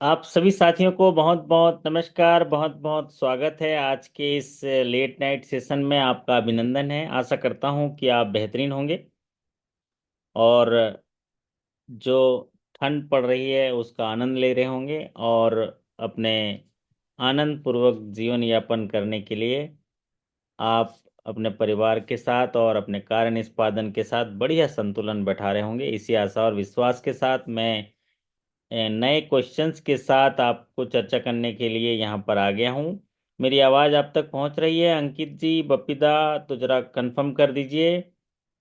आप सभी साथियों को बहुत बहुत नमस्कार, बहुत बहुत स्वागत है आज के इस लेट नाइट सेशन में। आपका अभिनंदन है। आशा करता हूं कि आप बेहतरीन होंगे और जो ठंड पड़ रही है उसका आनंद ले रहे होंगे और अपने आनंद पूर्वक जीवन यापन करने के लिए आप अपने परिवार के साथ और अपने कार्य निष्पादन के साथ बढ़िया संतुलन बैठा रहे होंगे। इसी आशा और विश्वास के साथ मैं नए क्वेश्चंस के साथ आपको चर्चा करने के लिए यहाँ पर आ गया हूँ। मेरी आवाज़ आप तक पहुँच रही है? अंकित जी, बप्पीदा, तो जरा कंफर्म कर दीजिए।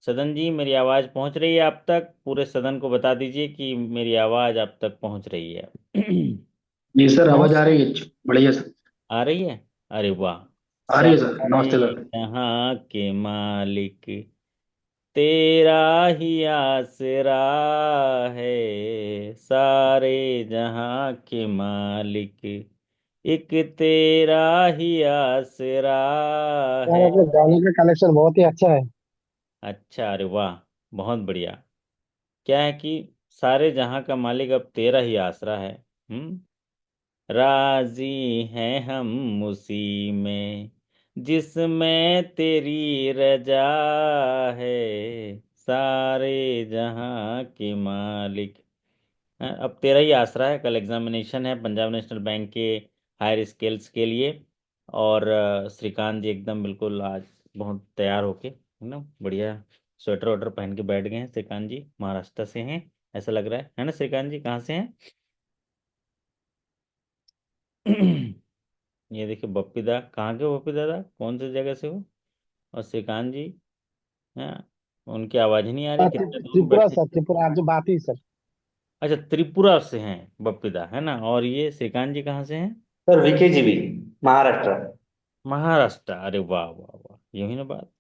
सदन जी, मेरी आवाज़ पहुँच रही है आप तक? पूरे सदन को बता दीजिए कि मेरी आवाज़ आप तक पहुँच रही है। जी सर, आवाज पहुँच आ रही है। बढ़िया सर। आ रही है? अरे वाह। आ रही है सर, सारे नमस्ते सर। जहाँ के मालिक तेरा ही आसरा है, सारे जहां के मालिक एक तेरा ही आसरा यार है। आपके गाने का कलेक्शन बहुत ही अच्छा है। अच्छा, अरे वाह, बहुत बढ़िया। क्या है कि सारे जहां का मालिक अब तेरा ही आसरा है। राजी हैं हम उसी में जिसमें तेरी रजा है, सारे जहां के मालिक। अब तेरा ही आसरा है। कल एग्जामिनेशन है पंजाब नेशनल बैंक के हायर स्केल्स के लिए और श्रीकांत जी एकदम बिल्कुल आज बहुत तैयार होके एकदम बढ़िया स्वेटर वेटर पहन के बैठ गए हैं। श्रीकांत जी महाराष्ट्र से हैं, ऐसा लग रहा है ना? श्रीकांत जी कहाँ से हैं? ये देखिए, बप्पी दा कहाँ के हो? बप्पी दादा कौन सी जगह से हो? और श्रीकांत जी, हाँ, उनकी आवाज ही नहीं आ रही, कितने दूर त्रिपुरा बैठे। सर, त्रिपुरा जो बात ही सर। अच्छा, त्रिपुरा से हैं बप्पी दा, है ना? और ये श्रीकांत जी कहाँ से हैं? सर वीकेजीबी, महाराष्ट्र। महाराष्ट्र। अरे वाह वाह वाह, यूं ही ना बात।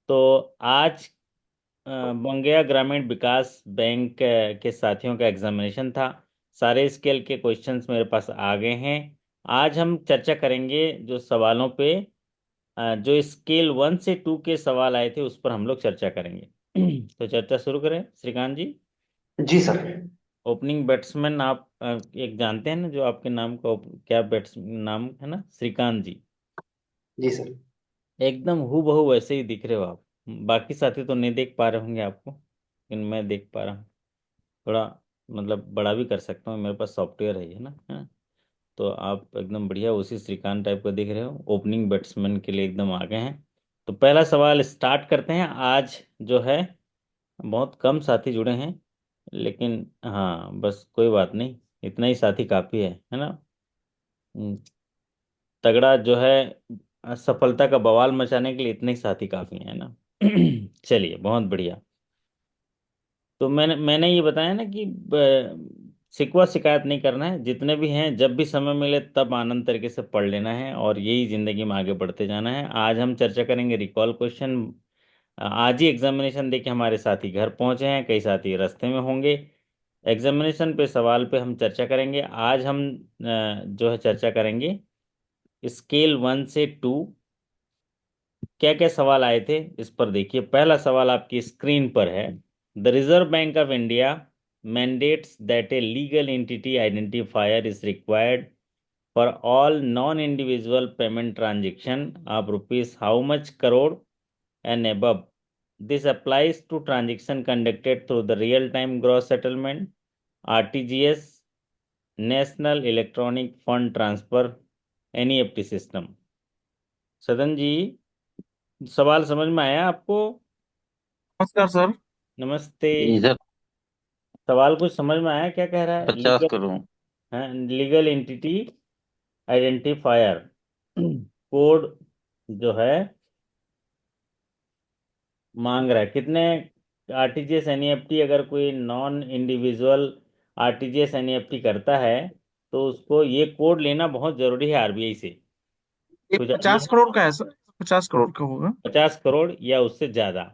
तो आज बंगेया ग्रामीण विकास बैंक के साथियों का एग्जामिनेशन था। सारे स्केल के क्वेश्चंस मेरे पास आ गए हैं। आज हम चर्चा करेंगे जो सवालों पे, जो स्केल 1 से 2 के सवाल आए थे उस पर हम लोग चर्चा करेंगे। तो चर्चा शुरू करें श्रीकांत जी। जी सर। ओपनिंग बैट्समैन आप एक जानते हैं ना, जो आपके नाम का क्या बैट्स नाम है ना, श्रीकांत जी। जी सर। एकदम हूबहू वैसे ही दिख रहे हो आप। बाकी साथी तो नहीं देख पा रहे होंगे आपको, लेकिन मैं देख पा रहा हूँ। थोड़ा मतलब बड़ा भी कर सकता हूँ, मेरे पास सॉफ्टवेयर है ना, हाँ। तो आप एकदम बढ़िया उसी श्रीकांत टाइप का दिख रहे हो। ओपनिंग बैट्समैन के लिए एकदम आगे हैं। तो पहला सवाल स्टार्ट करते हैं। आज जो है बहुत कम साथी जुड़े हैं, लेकिन हाँ बस कोई बात नहीं, इतना ही साथी काफ़ी है ना? हम्म, तगड़ा जो है सफलता का बवाल मचाने के लिए इतने ही साथी काफ़ी हैं, है ना? चलिए, बहुत बढ़िया। तो मैंने ये बताया ना कि शिकवा शिकायत नहीं करना है। जितने भी हैं जब भी समय मिले तब आनंद तरीके से पढ़ लेना है और यही जिंदगी में आगे बढ़ते जाना है। आज हम चर्चा करेंगे रिकॉल क्वेश्चन। आज ही एग्जामिनेशन देके हमारे साथी घर पहुंचे हैं, कई साथी रास्ते में होंगे। एग्जामिनेशन पे सवाल पे हम चर्चा करेंगे। आज हम जो है चर्चा करेंगे स्केल 1 से 2 क्या क्या सवाल आए थे इस पर। देखिए, पहला सवाल आपकी स्क्रीन पर है। The Reserve Bank of India mandates that a legal entity identifier is required for all non-individual payment transaction of rupees how much crore and above. This applies to transaction conducted through the real-time gross settlement, RTGS, National Electronic Fund Transfer, NEFT system। सदन जी, सवाल समझ में आया आपको? नमस्कार sir. नमस्ते। जी sir. सवाल कुछ समझ में आया? क्या कह रहा है? 50 crore. Legal entity identifier code जो है मांग रहा है कितने? आरटीजीएस एनईएफटी अगर कोई नॉन इंडिविजुअल आरटीजीएस एनईएफटी करता है तो उसको ये कोड लेना बहुत जरूरी है आरबीआई से। ये कुछ आइडिया 50 करोड़ का है सर, 50 करोड़ का होगा। 50 करोड़ या उससे ज्यादा?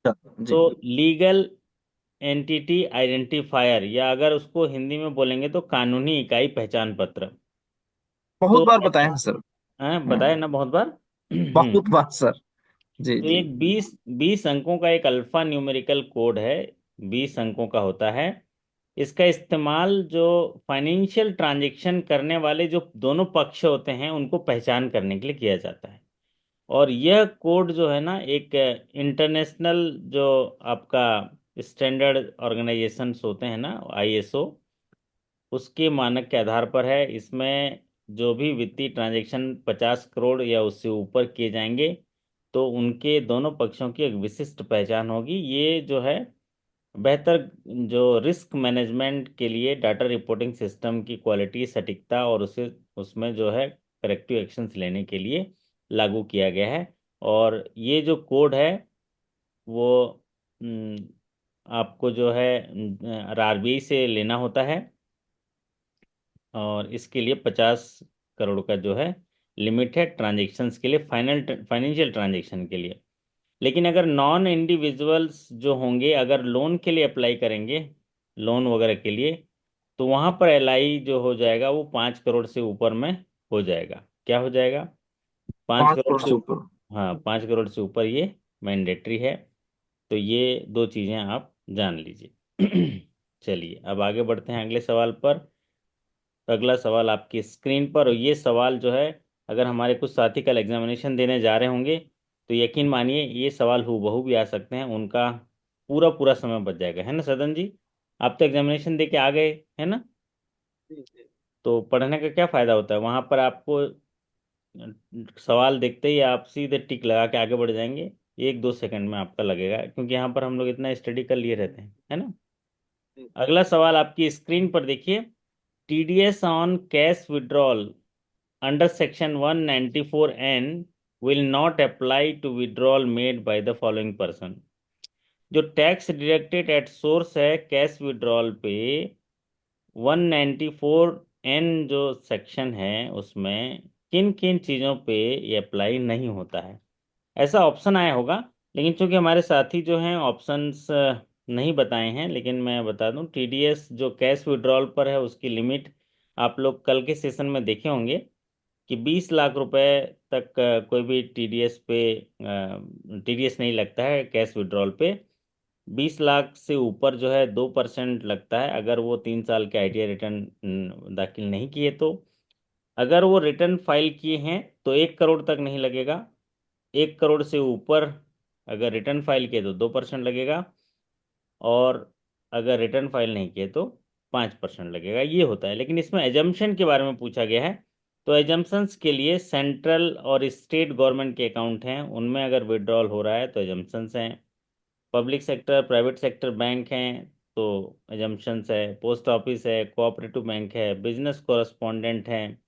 जी। तो लीगल एंटिटी आइडेंटिफायर, या अगर उसको हिंदी में बोलेंगे तो कानूनी इकाई पहचान पत्र। बहुत तो बार बताए हैं सर। बताया ना बहुत बार। बहुत बार सर। जी तो जी। एक 20 20 अंकों का एक अल्फा न्यूमेरिकल कोड है। 20 अंकों का होता है। इसका इस्तेमाल जो फाइनेंशियल ट्रांजैक्शन करने वाले जो दोनों पक्ष होते हैं उनको पहचान करने के लिए किया जाता है। और यह कोड जो है ना, एक इंटरनेशनल जो आपका स्टैंडर्ड ऑर्गेनाइजेशंस होते हैं ना, आईएसओ, उसके मानक के आधार पर है। इसमें जो भी वित्तीय ट्रांजैक्शन 50 करोड़ या उससे ऊपर किए जाएंगे तो उनके दोनों पक्षों की एक विशिष्ट पहचान होगी। ये जो है बेहतर जो रिस्क मैनेजमेंट के लिए डाटा रिपोर्टिंग सिस्टम की क्वालिटी, सटीकता और उसे उसमें जो है करेक्टिव एक्शंस लेने के लिए लागू किया गया है। और ये जो कोड है वो आपको जो है आरबीआई से लेना होता है, और इसके लिए 50 करोड़ का जो है लिमिट है ट्रांजेक्शन्स के लिए, फाइनेंशियल ट्रांजेक्शन के लिए। लेकिन अगर नॉन इंडिविजुअल्स जो होंगे, अगर लोन के लिए अप्लाई करेंगे, लोन वगैरह के लिए, तो वहाँ पर एलआई जो हो जाएगा वो 5 करोड़ से ऊपर में हो जाएगा। क्या हो जाएगा? पाँच पाँच करोड़ करोड़ से से ऊपर। हाँ, 5 करोड़ से ऊपर ये मैंडेटरी है। तो ये दो चीज़ें आप जान लीजिए। चलिए अब आगे बढ़ते हैं अगले सवाल पर। अगला सवाल आपकी स्क्रीन पर, और ये सवाल जो है, अगर हमारे कुछ साथी कल एग्जामिनेशन देने जा रहे होंगे तो यकीन मानिए ये सवाल हूबहू भी आ सकते हैं, उनका पूरा पूरा समय बच जाएगा, है ना सदन जी? आप तो एग्जामिनेशन दे के आ गए, है ना? जी, जी। तो पढ़ने का क्या फ़ायदा होता है? वहाँ पर आपको सवाल देखते ही आप सीधे टिक लगा के आगे बढ़ जाएंगे। 1-2 सेकंड में आपका लगेगा, क्योंकि यहाँ पर हम लोग इतना स्टडी कर लिए रहते हैं, है ना? जी। अगला सवाल आपकी स्क्रीन पर देखिए। TDS on cash withdrawal under section 194N will not apply to withdrawal made by the following person। जो टैक्स डिडक्टेड एट सोर्स है कैश विड्रॉल पे, 194N जो सेक्शन है उसमें किन किन चीज़ों पे ये अप्लाई नहीं होता है, ऐसा ऑप्शन आया होगा। लेकिन चूंकि हमारे साथी जो हैं ऑप्शंस नहीं बताए हैं, लेकिन मैं बता दूं, टीडीएस जो कैश विड्रॉल पर है उसकी लिमिट आप लोग कल के सेशन में देखे होंगे कि 20 लाख रुपए तक कोई भी टीडीएस पे टीडीएस नहीं लगता है कैश विड्रॉल पे। 20 लाख से ऊपर जो है 2% लगता है, अगर वो 3 साल के आईटीआर रिटर्न दाखिल नहीं किए तो। अगर वो रिटर्न फाइल किए हैं तो 1 करोड़ तक नहीं लगेगा। 1 करोड़ से ऊपर अगर रिटर्न फाइल किए तो 2% लगेगा, और अगर रिटर्न फाइल नहीं किए तो 5% लगेगा। ये होता है। लेकिन इसमें एजम्पशन के बारे में पूछा गया है, तो एजम्पशंस के लिए सेंट्रल और स्टेट गवर्नमेंट के अकाउंट हैं, उनमें अगर विड्रॉल हो रहा है तो एजम्पशंस हैं। Public sector, private sector bank हैं तो एजम्पशंस है। पोस्ट ऑफिस है, कोऑपरेटिव बैंक है, बिजनेस कॉरस्पॉन्डेंट हैं,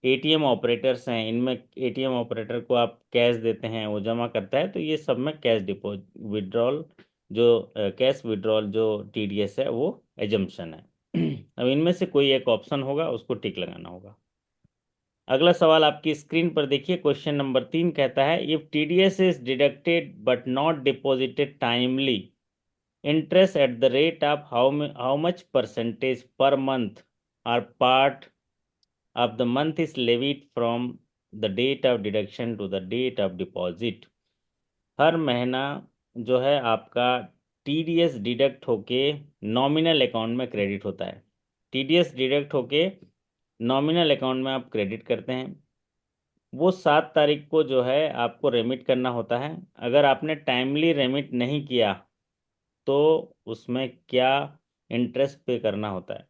एटीएम ऑपरेटर्स हैं, इनमें एटीएम ऑपरेटर को आप कैश देते हैं, वो जमा करता है, तो ये सब में कैश डिपॉजिट विड्रॉल जो कैश विड्रॉल जो टीडीएस है वो एजम्पशन है। अब इनमें से कोई एक ऑप्शन होगा, उसको टिक लगाना होगा। अगला सवाल आपकी स्क्रीन पर देखिए। क्वेश्चन नंबर 3 कहता है, if TDS is deducted but not deposited timely, interest at the rate of how much percentage per month or part of the month is levied from the date of deduction to the date of deposit। हर महीना जो है आपका TDS deduct होके nominal account में credit होता है। TDS deduct होके nominal account में आप क्रेडिट करते हैं, वो 7 तारीख को जो है आपको रेमिट करना होता है। अगर आपने टाइमली रेमिट नहीं किया तो उसमें क्या इंटरेस्ट पे करना होता है?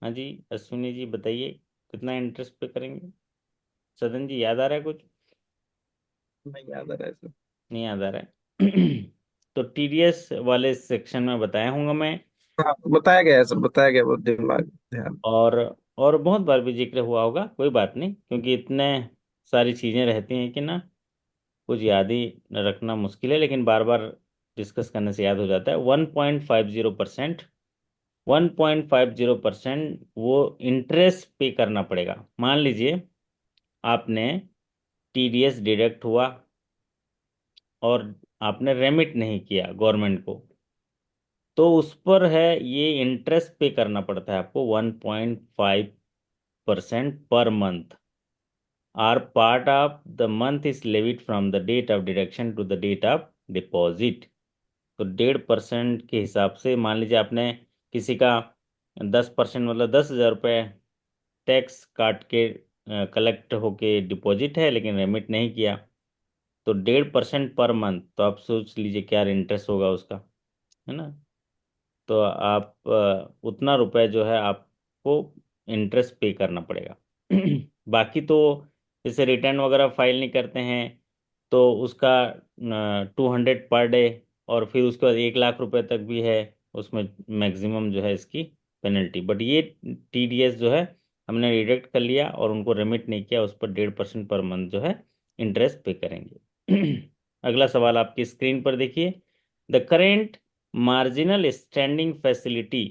हाँ जी, अश्विनी जी बताइए, कितना इंटरेस्ट पे करेंगे? सदन जी याद आ रहा है कुछ? नहीं याद आ रहा है सर। नहीं याद आ रहा है। तो टीडीएस वाले सेक्शन में बताया हूँगा मैं। हाँ, बताया गया है सर, बताया गया, बहुत दिमाग ध्यान। और और बहुत बार भी जिक्र हुआ होगा, कोई बात नहीं, क्योंकि इतने सारी चीज़ें रहती हैं कि ना कुछ याद ही रखना मुश्किल है, लेकिन बार बार डिस्कस करने से याद हो जाता है। 1.50%, 1.50% वो इंटरेस्ट पे करना पड़ेगा। मान लीजिए आपने टीडीएस डिडक्ट हुआ और आपने रेमिट नहीं किया गवर्नमेंट को, तो उस पर है ये इंटरेस्ट पे करना पड़ता है आपको 1.5% per month. Or part of the month is levied from the date of deduction to the date of deposit. तो 1.5% के हिसाब से मान लीजिए आपने किसी का 10% मतलब 10,000 रुपये टैक्स काट के कलेक्ट होके डिपॉजिट है, लेकिन रेमिट नहीं किया, तो 1.5% पर मंथ, तो आप सोच लीजिए क्या इंटरेस्ट होगा उसका, है ना। तो आप उतना रुपए जो है आपको इंटरेस्ट पे करना पड़ेगा। बाकी तो जैसे रिटर्न वगैरह फाइल नहीं करते हैं तो उसका 200 पर डे, और फिर उसके बाद 1 लाख रुपए तक भी है, उसमें मैक्सिमम जो है इसकी पेनल्टी। बट ये TDS जो है हमने डिडक्ट कर लिया और उनको रेमिट नहीं किया, उस पर 1.5% पर मंथ जो है इंटरेस्ट पे करेंगे। अगला सवाल आपकी स्क्रीन पर देखिए। The current marginal standing facility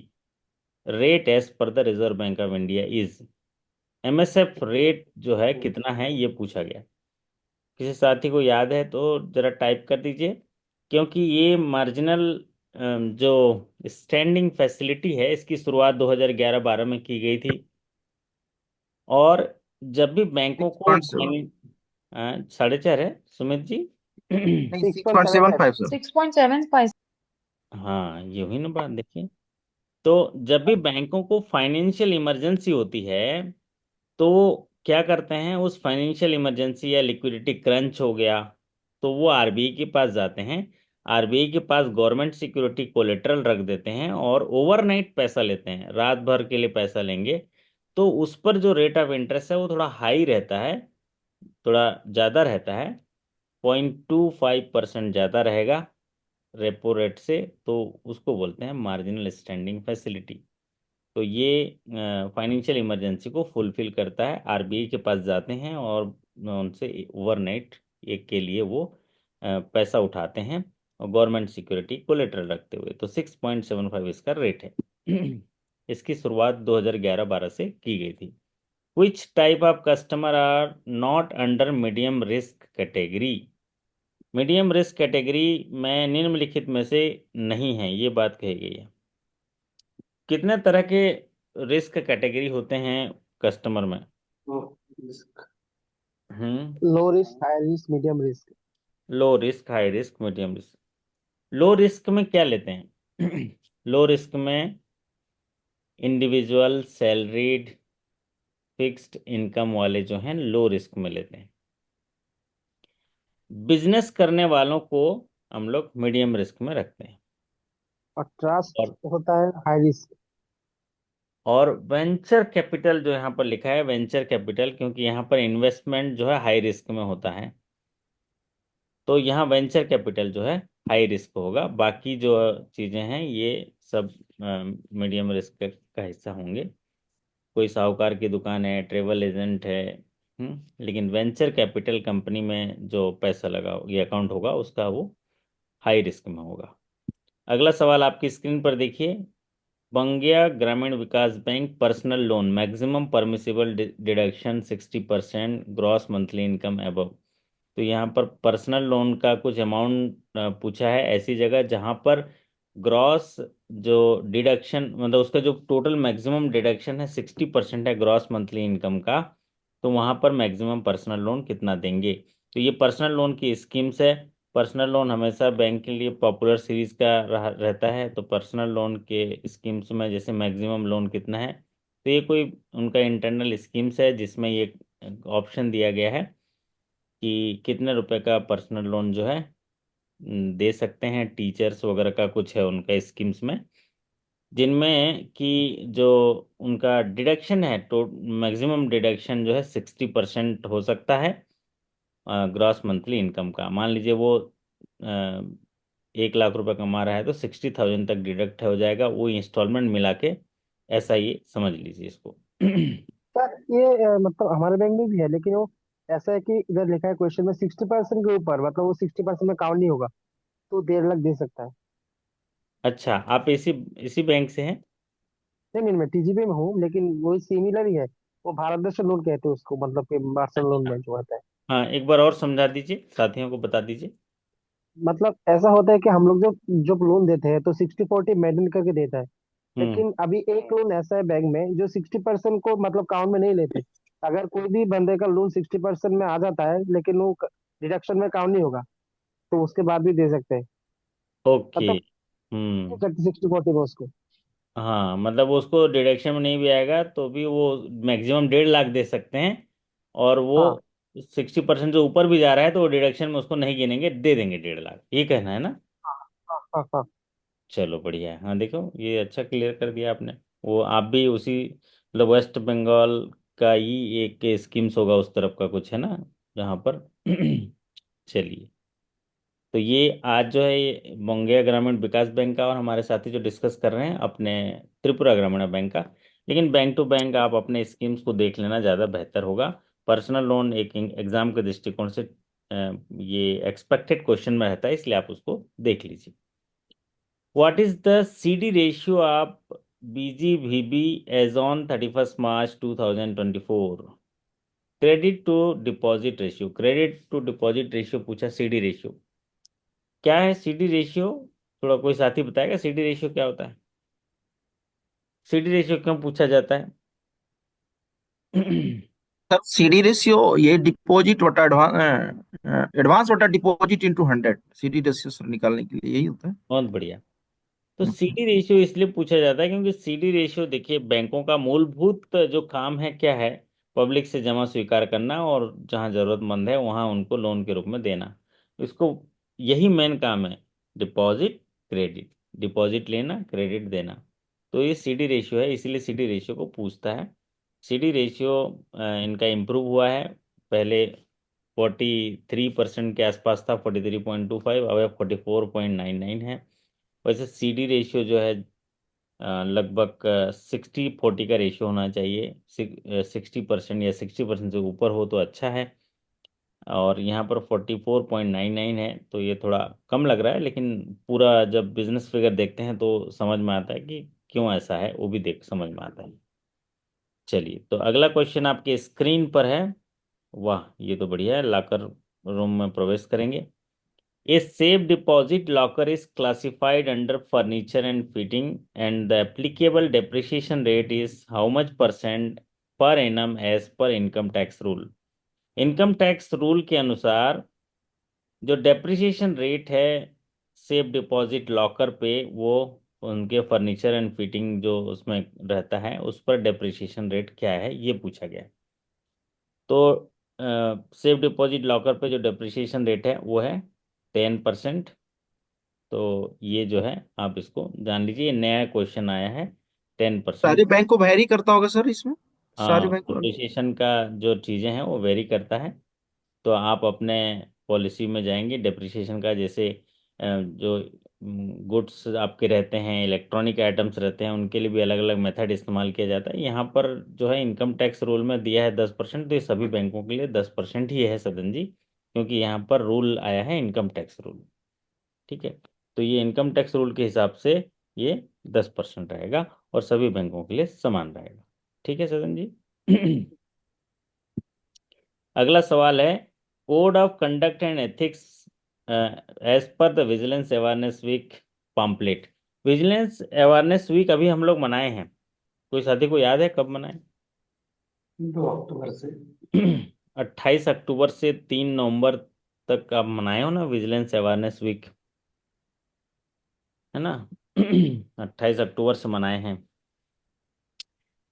rate as per the Reserve Bank of India is, MSF rate जो है कितना है ये पूछा गया। किसी साथी को याद है तो जरा टाइप कर दीजिए, क्योंकि ये मार्जिनल जो स्टैंडिंग फैसिलिटी है इसकी शुरुआत 2011-12 में की गई थी। और जब भी बैंकों सिक्स को पॉइंट सेवन 4.5 है सुमित जी। नहीं, six six point point seven seven five five sir 6.75। हाँ ये हुई ना बात, देखिए। तो जब भी बैंकों को फाइनेंशियल इमरजेंसी होती है तो क्या करते हैं, उस फाइनेंशियल इमरजेंसी या लिक्विडिटी क्रंच हो गया तो वो RBI के पास जाते हैं। RBI के पास गवर्नमेंट सिक्योरिटी कोलेटरल रख देते हैं और ओवरनाइट पैसा लेते हैं, रात भर के लिए पैसा लेंगे। तो उस पर जो रेट ऑफ इंटरेस्ट है वो थोड़ा हाई रहता है, थोड़ा ज़्यादा रहता है, 0.25% ज़्यादा रहेगा रेपो रेट से। तो उसको बोलते हैं मार्जिनल स्टैंडिंग फैसिलिटी। तो ये फाइनेंशियल इमरजेंसी को फुलफिल करता है, RBI के पास जाते हैं और उनसे ओवरनाइट एक के लिए वो पैसा उठाते हैं, और गवर्नमेंट सिक्योरिटी कोलेटरल रखते हुए। तो 6.75 इसका रेट है। इसकी शुरुआत 2011-12 से की गई थी। Which type of customer are not under medium risk category? Medium risk category में निम्नलिखित में से नहीं है, ये बात कही गई है। कितने तरह के रिस्क कैटेगरी होते हैं कस्टमर में? हम्म। Low risk, high risk, medium risk. Low risk, high risk, medium risk. Low risk में क्या लेते हैं? लो रिस्क में इंडिविजुअल सैलरीड फिक्स्ड इनकम वाले जो हैं लो रिस्क में लेते हैं। बिजनेस करने वालों को हम लोग मीडियम रिस्क में रखते हैं। और ट्रस्ट और होता है हाई रिस्क। और वेंचर कैपिटल जो यहाँ पर लिखा है, वेंचर कैपिटल, क्योंकि यहाँ पर इन्वेस्टमेंट जो है हाई रिस्क में होता है, तो यहाँ वेंचर कैपिटल जो है हाई रिस्क होगा। बाकी जो चीज़ें हैं ये सब मीडियम रिस्क का हिस्सा होंगे। कोई साहूकार की दुकान है, ट्रेवल एजेंट है, लेकिन वेंचर कैपिटल कंपनी में जो पैसा लगा ये अकाउंट होगा उसका वो हाई रिस्क में होगा। अगला सवाल आपकी स्क्रीन पर देखिए। Bangiya Gramin Vikas bank personal loan maximum permissible deduction 60% gross monthly income above. तो यहाँ पर पर्सनल लोन का कुछ अमाउंट पूछा है ऐसी जगह जहाँ पर ग्रॉस जो डिडक्शन मतलब उसका जो टोटल मैक्सिमम डिडक्शन है 60% है ग्रॉस मंथली इनकम का, तो वहाँ पर मैक्सिमम पर्सनल लोन कितना देंगे? तो ये पर्सनल लोन की स्कीम्स है। पर्सनल लोन हमेशा बैंक के लिए पॉपुलर सीरीज का रहता है। तो पर्सनल लोन के स्कीम्स में जैसे मैक्सिमम लोन कितना है, तो ये कोई उनका इंटरनल स्कीम्स है जिसमें ये ऑप्शन दिया गया है कि कितने रुपए का पर्सनल लोन जो है दे सकते हैं। टीचर्स वगैरह का कुछ है उनका स्कीम्स में, जिनमें कि जो उनका डिडक्शन है तो मैक्सिमम डिडक्शन जो है 60% हो सकता है ग्रॉस मंथली इनकम का। मान लीजिए वो 1 लाख रुपए कमा रहा है तो 60,000 तक डिडक्ट हो जाएगा, वो इंस्टॉलमेंट मिला के। ऐसा ये समझ लीजिए इसको। सर ये मतलब हमारे बैंक में भी है, लेकिन वो ऐसा है कि इधर लिखा है क्वेश्चन में 60% के ऊपर, मतलब वो 60% में काउंट नहीं होगा, तो 1.5 लाख दे सकता है। अच्छा, आप इसी इसी बैंक से हैं? नहीं नहीं, मैं TGB में हूँ, लेकिन वही सिमिलर ही है। वो भारत दर्शन लोन कहते हैं उसको, मतलब कि पर्सनल लोन में जो आता है। हाँ, एक बार और समझा दीजिए, साथियों को बता दीजिए। मतलब ऐसा होता है कि हम लोग जब जब लोन देते हैं तो 60-40 मेंटेन करके देता है। हम्म। लेकिन अभी एक लोन ऐसा है बैंक में जो 60% को मतलब काउंट में नहीं लेते। अगर कोई भी बंदे का लोन 60% में आ जाता है, लेकिन वो डिडक्शन में काउंट नहीं होगा, तो उसके बाद भी दे सकते हैं। ओके। मतलब हम्म। 60-40 में उसको। हाँ मतलब उसको डिडक्शन में नहीं भी आएगा तो भी वो मैक्सिमम 1.5 लाख दे सकते हैं। और वो हाँ 60% जो ऊपर भी जा रहा है तो वो डिडक्शन में उसको नहीं गिनेंगे, दे देंगे 1.5 लाख, ये कहना है ना। हाँ हाँ हाँ। चलो बढ़िया है। हाँ देखो ये अच्छा क्लियर कर दिया आपने। वो आप भी उसी मतलब वेस्ट बंगाल का ही एक स्कीम्स होगा उस तरफ का कुछ है ना, जहाँ पर चलिए। तो ये आज जो है ये बंगेया ग्रामीण विकास बैंक का और हमारे साथी जो डिस्कस कर रहे हैं अपने त्रिपुरा ग्रामीण बैंक का। लेकिन बैंक टू बैंक आप अपने स्कीम्स को देख लेना ज़्यादा बेहतर होगा। पर्सनल लोन एक एग्जाम के दृष्टिकोण से ये एक्सपेक्टेड क्वेश्चन में रहता है, इसलिए आप उसको देख लीजिए। What is the CD ratio of BGVB as on 31 March 2024? Credit to deposit ratio, credit to deposit ratio पूछा, CD रेशियो क्या है? CD रेशियो थोड़ा कोई साथी बताएगा CD रेशियो क्या होता है? CD रेशियो क्यों पूछा जाता है? सर सीडी रेशियो ये डिपॉजिट वटा एडवांस एडवांस वटा deposit into 100 CD ratio sir निकालने के लिए यही होता है। बहुत बढ़िया। तो हम्म। CD रेशियो इसलिए पूछा जाता है क्योंकि CD रेशियो देखिए बैंकों का मूलभूत जो काम है क्या है? पब्लिक से जमा स्वीकार करना और जहां जरूरतमंद है वहां उनको लोन के रूप में देना। इसको यही मेन काम है, डिपॉजिट क्रेडिट, डिपॉजिट लेना क्रेडिट देना। तो ये CD रेशियो है, इसीलिए CD रेशियो को पूछता है। CD रेशियो इनका इम्प्रूव हुआ है। पहले 43% के आसपास था, 43.25, अब 44.99 है। वैसे CD रेशियो जो है लगभग 60-40 का रेशियो होना चाहिए। 60% या 60% से ऊपर हो तो अच्छा है। और यहाँ पर 44.99 है तो ये थोड़ा कम लग रहा है, लेकिन पूरा जब बिजनेस फिगर देखते हैं तो समझ में आता है कि क्यों ऐसा है, वो भी देख समझ में आता है। चलिए तो अगला क्वेश्चन आपके स्क्रीन पर है। वाह ये तो बढ़िया है, लॉकर रूम में प्रवेश करेंगे। A safe deposit locker is classified under furniture and fitting, and the applicable depreciation rate is how much percent per annum as per income tax rule? Income tax rule के अनुसार जो depreciation rate है safe deposit locker पे, वो उनके furniture and fitting जो उसमें रहता है उस पर डेप्रिसिएशन रेट क्या है, ये पूछा गया है। तो सेफ डिपॉजिट लॉकर पे जो डेप्रिसिएशन रेट है वो है 10%। तो ये जो है आप इसको जान लीजिए, ये नया क्वेश्चन आया है। 10%। सारे बैंक को वैरी करता होगा सर इसमें, सारे हाँ बैंक को। डिप्रिसिएशन का जो चीज़ें हैं वो वेरी करता है। तो आप अपने पॉलिसी में जाएंगे डिप्रिसिएशन का, जैसे जो गुड्स आपके रहते हैं, इलेक्ट्रॉनिक आइटम्स रहते हैं, उनके लिए भी अलग अलग मेथड इस्तेमाल किया जाता है। यहाँ पर जो है इनकम टैक्स रूल में दिया है 10%, तो ये सभी बैंकों के लिए 10% ही है सदन जी, क्योंकि यहाँ पर रूल आया है इनकम टैक्स रूल। ठीक है। तो ये इनकम टैक्स रूल के हिसाब से ये 10% रहेगा और सभी बैंकों के लिए समान रहेगा। ठीक है सदन जी। अगला सवाल है, code of conduct and ethics as per the vigilance awareness week pamphlet. Vigilance awareness week अभी हम लोग मनाए हैं, कोई साथी को याद है कब मनाए? 2 अक्टूबर से। 28 अक्टूबर से 3 नवंबर तक आप मनाए हो ना विजिलेंस अवेयरनेस वीक, है ना? 28 अक्टूबर से मनाए हैं।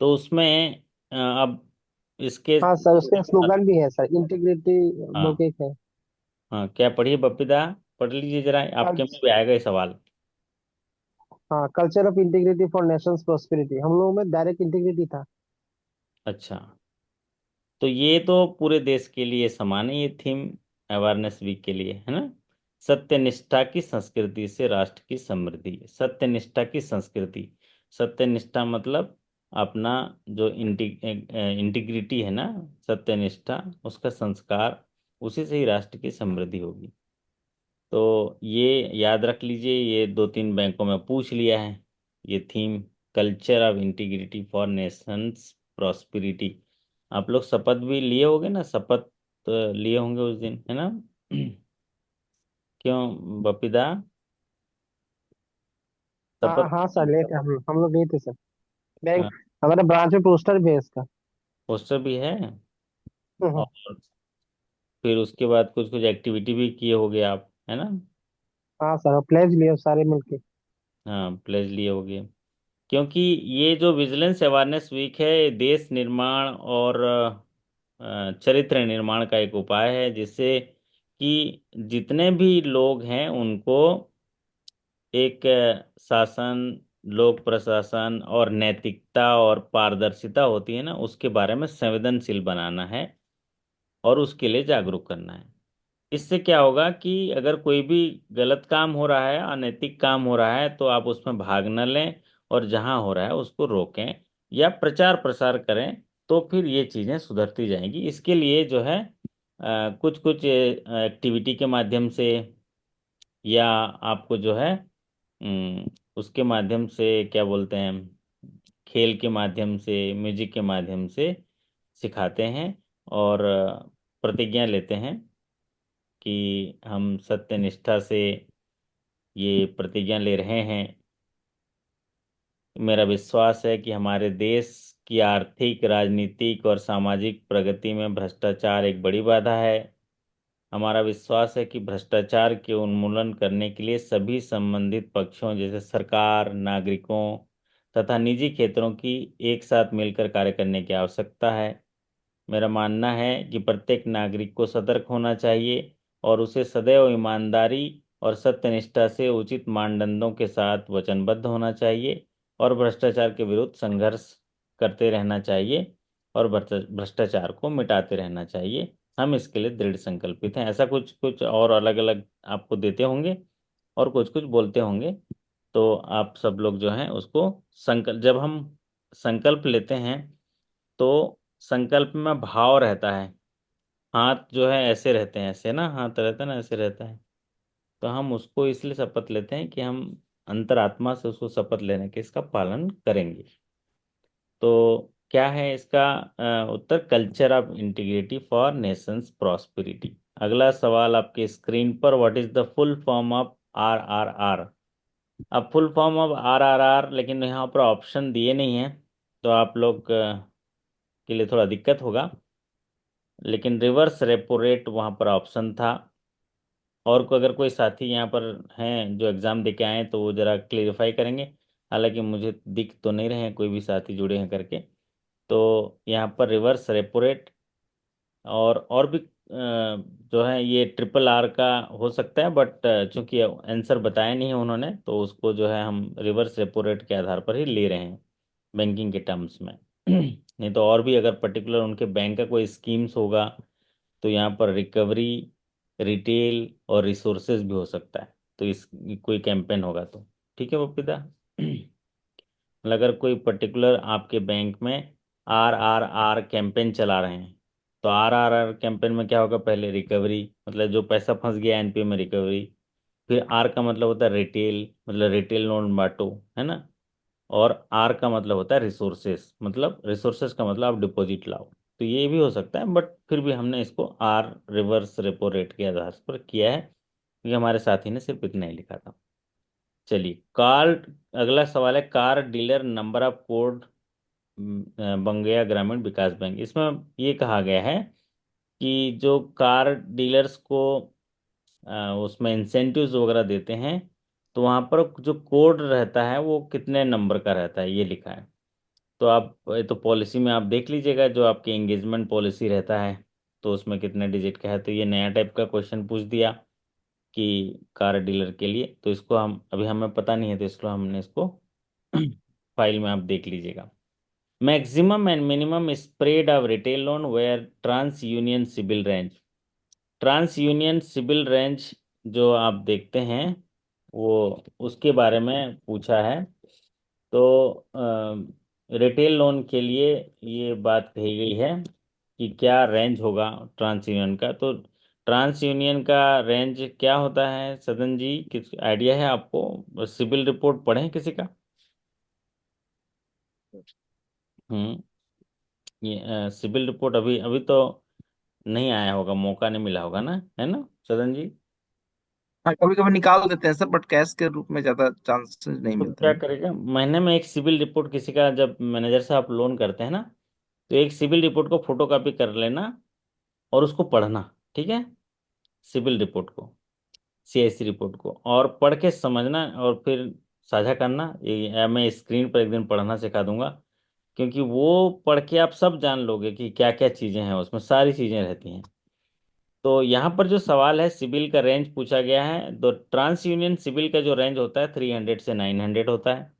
तो उसमें अब इसके हाँ सर, उसका स्लोगन भी है सर, इंटीग्रिटी बोल हाँ के एक है। हाँ क्या पढ़िए बप्पीदा, पढ़ लीजिए जरा, आपके में कल्च भी आएगा ये सवाल। हाँ, culture of integrity for Nations prosperity, हम लोगों में डायरेक्ट इंटीग्रिटी था। अच्छा, तो ये तो पूरे देश के लिए समान है ये थीम, अवेयरनेस वीक के लिए है ना। सत्यनिष्ठा की संस्कृति से राष्ट्र की समृद्धि, सत्यनिष्ठा की संस्कृति। सत्यनिष्ठा मतलब अपना जो इंटीग्रिटी है ना, सत्यनिष्ठा उसका संस्कार, उसी से ही राष्ट्र की समृद्धि होगी। तो ये याद रख लीजिए, ये 2-3 बैंकों में पूछ लिया है ये theme, culture of integrity for nations prosperity. आप लोग शपथ भी लिए होंगे ना, शपथ लिए होंगे उस दिन है ना? क्यों बपिदा, हाँ शपथ? हाँ सर, लेट है, हम लोग गए थे सर। बैंक, हमारे ब्रांच में पोस्टर भी है इसका। पोस्टर भी है। हम्म। और फिर उसके बाद कुछ कुछ एक्टिविटी भी किए होगे आप, है ना? हाँ सर, प्लेज लिए सारे मिलके। हाँ प्लेज लिए होगे। क्योंकि ये जो विजिलेंस अवेयरनेस वीक है, ये देश निर्माण और चरित्र निर्माण का एक उपाय है, जिससे कि जितने भी लोग हैं उनको एक शासन, लोक प्रशासन और नैतिकता और पारदर्शिता होती है ना, उसके बारे में संवेदनशील बनाना है और उसके लिए जागरूक करना है। इससे क्या होगा कि अगर कोई भी गलत काम हो रहा है, अनैतिक काम हो रहा है, तो आप उसमें भाग न लें और जहां हो रहा है उसको रोकें या प्रचार प्रसार करें, तो फिर ये चीजें सुधरती जाएंगी। इसके लिए जो है कुछ कुछ एक्टिविटी के माध्यम से, या आपको जो है उसके माध्यम से, क्या बोलते हैं, खेल के माध्यम से, म्यूजिक के माध्यम से सिखाते हैं और प्रतिज्ञा लेते हैं कि हम सत्य निष्ठा से ये प्रतिज्ञा ले रहे हैं। मेरा विश्वास है कि हमारे देश की आर्थिक, राजनीतिक और सामाजिक प्रगति में भ्रष्टाचार एक बड़ी बाधा है। हमारा विश्वास है कि भ्रष्टाचार के उन्मूलन करने के लिए सभी संबंधित पक्षों जैसे सरकार, नागरिकों तथा निजी क्षेत्रों की एक साथ मिलकर कार्य करने की आवश्यकता है। मेरा मानना है कि प्रत्येक नागरिक को सतर्क होना चाहिए और उसे सदैव ईमानदारी और सत्यनिष्ठा से उचित मानदंडों के साथ वचनबद्ध होना चाहिए और भ्रष्टाचार के विरुद्ध संघर्ष करते रहना चाहिए और भ्रष्टाचार को मिटाते रहना चाहिए। हम इसके लिए दृढ़ संकल्पित हैं। ऐसा कुछ कुछ और अलग अलग आपको देते होंगे और कुछ कुछ बोलते होंगे। तो आप सब लोग जो हैं उसको संकल्प, जब हम संकल्प लेते हैं तो संकल्प में भाव रहता है। हाथ जो है ऐसे रहते हैं, ऐसे ना हाथ रहता है ना, ऐसे रहता है। तो हम उसको इसलिए शपथ लेते हैं कि हम अंतरात्मा से उसको शपथ लेने के इसका पालन करेंगे। तो क्या है इसका उत्तर? Culture of integrity for nations prosperity. अगला सवाल आपके स्क्रीन पर, what is the full form of RRR? अब फुल फॉर्म ऑफ RRR, लेकिन यहाँ पर ऑप्शन दिए नहीं है, तो आप लोग के लिए थोड़ा दिक्कत होगा। लेकिन रिवर्स रेपो रेट वहाँ पर ऑप्शन था। और को अगर कोई साथी यहाँ पर हैं जो एग्ज़ाम दे के आए हैं, तो वो ज़रा क्लेरिफाई करेंगे। हालांकि मुझे दिख तो नहीं रहे हैं कोई भी साथी जुड़े हैं करके। तो यहाँ पर रिवर्स रेपो रेट और भी जो है ये RRR का हो सकता है, बट चूंकि आंसर बताया नहीं है उन्होंने, तो उसको जो है हम रिवर्स रेपो रेट के आधार पर ही ले रहे हैं बैंकिंग के टर्म्स में। नहीं तो और भी अगर पर्टिकुलर उनके बैंक का कोई स्कीम्स होगा, तो यहाँ पर रिकवरी, रिटेल और रिसोर्सेज भी हो सकता है। तो इस कोई कैंपेन होगा तो ठीक है पपीता। मतलब अगर कोई पर्टिकुलर आपके बैंक में RRR कैंपेन चला रहे हैं, तो RRR कैंपेन में क्या होगा? पहले रिकवरी, मतलब जो पैसा फंस गया एनपीए में, रिकवरी। फिर आर का मतलब होता है रिटेल, मतलब रिटेल लोन बांटो, है ना। और आर का मतलब होता है रिसोर्सेस, मतलब रिसोर्सेस का मतलब आप डिपॉजिट लाओ। तो ये भी हो सकता है, बट फिर भी हमने इसको आर रिवर्स रेपो रेट के आधार पर किया है, क्योंकि हमारे साथी ने सिर्फ इतना ही लिखा था। चलिए, कार, अगला सवाल है, car dealer number of code Bangiya Gramin Vikas bank. इसमें ये कहा गया है कि जो कार डीलर्स को उसमें इंसेंटिव्स वगैरह देते हैं, तो वहाँ पर जो कोड रहता है वो कितने नंबर का रहता है, ये लिखा है। तो आप ये तो पॉलिसी में आप देख लीजिएगा, जो आपकी एंगेजमेंट पॉलिसी रहता है, तो उसमें कितने डिजिट का है। तो ये नया टाइप का क्वेश्चन पूछ दिया कि कार डीलर के लिए, तो इसको हम अभी हमें पता नहीं है, तो इसको हमने इसको फाइल में आप देख लीजिएगा। Maximum and minimum spread of retail loan where TransUnion CIBIL range. TransUnion CIBIL range जो आप देखते हैं, वो उसके बारे में पूछा है। तो रिटेल लोन के लिए ये बात कही गई है कि क्या रेंज होगा ट्रांस यूनियन का। तो ट्रांस यूनियन का रेंज क्या होता है सदन जी, किस आइडिया है आपको? सिबिल रिपोर्ट पढ़े हैं किसी का? हम्म। ये सिबिल रिपोर्ट अभी अभी तो नहीं आया होगा, मौका नहीं मिला होगा ना, है ना सदन जी? हाँ, कभी कभी निकाल देते हैं सर, बट कैश के रूप में ज्यादा चांसेस नहीं तो मिलते क्या हैं। करेगा, महीने में एक सिबिल रिपोर्ट किसी का, जब मैनेजर से आप लोन करते हैं ना, तो एक सिबिल रिपोर्ट को फोटोकॉपी कर लेना और उसको पढ़ना, ठीक है। सिबिल रिपोर्ट को, CIC रिपोर्ट को, और पढ़ के समझना, और फिर साझा करना, ये मैं स्क्रीन पर एक दिन पढ़ना सिखा दूंगा, क्योंकि वो पढ़ के आप सब जान लोगे कि क्या क्या चीजें हैं, उसमें सारी चीजें रहती हैं। तो यहाँ पर जो सवाल है, सिबिल का रेंज पूछा गया है, तो ट्रांस यूनियन सिबिल का जो रेंज होता है 300 से 900 होता है।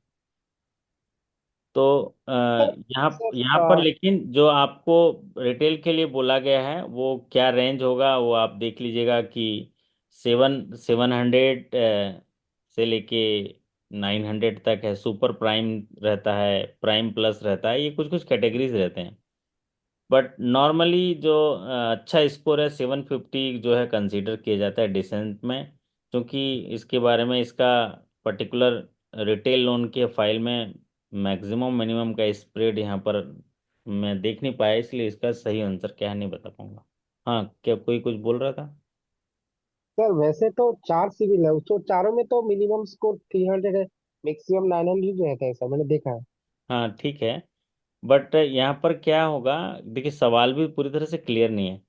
तो सर यहाँ सर यहाँ पर लेकिन जो आपको रिटेल के लिए बोला गया है वो क्या रेंज होगा, वो आप देख लीजिएगा कि 700 से लेके 900 तक है। सुपर प्राइम रहता है, प्राइम प्लस रहता है, ये कुछ कुछ कैटेगरीज रहते हैं। बट नॉर्मली जो अच्छा स्कोर है 750 जो है कंसीडर किया जाता है डिसेंट में, क्योंकि इसके बारे में इसका पर्टिकुलर रिटेल लोन के फाइल में मैक्सिमम मिनिमम का स्प्रेड यहाँ पर मैं देख नहीं पाया, इसलिए इसका सही आंसर क्या है नहीं बता पाऊंगा। हाँ, क्या कोई कुछ बोल रहा था? सर वैसे तो 4 सिविल है, उसको चारों में तो मिनिमम स्कोर 300 है, मैक्सिमम 900 रहता है सर, मैंने देखा है। हाँ ठीक है, बट यहाँ पर क्या होगा, देखिए सवाल भी पूरी तरह से क्लियर नहीं है।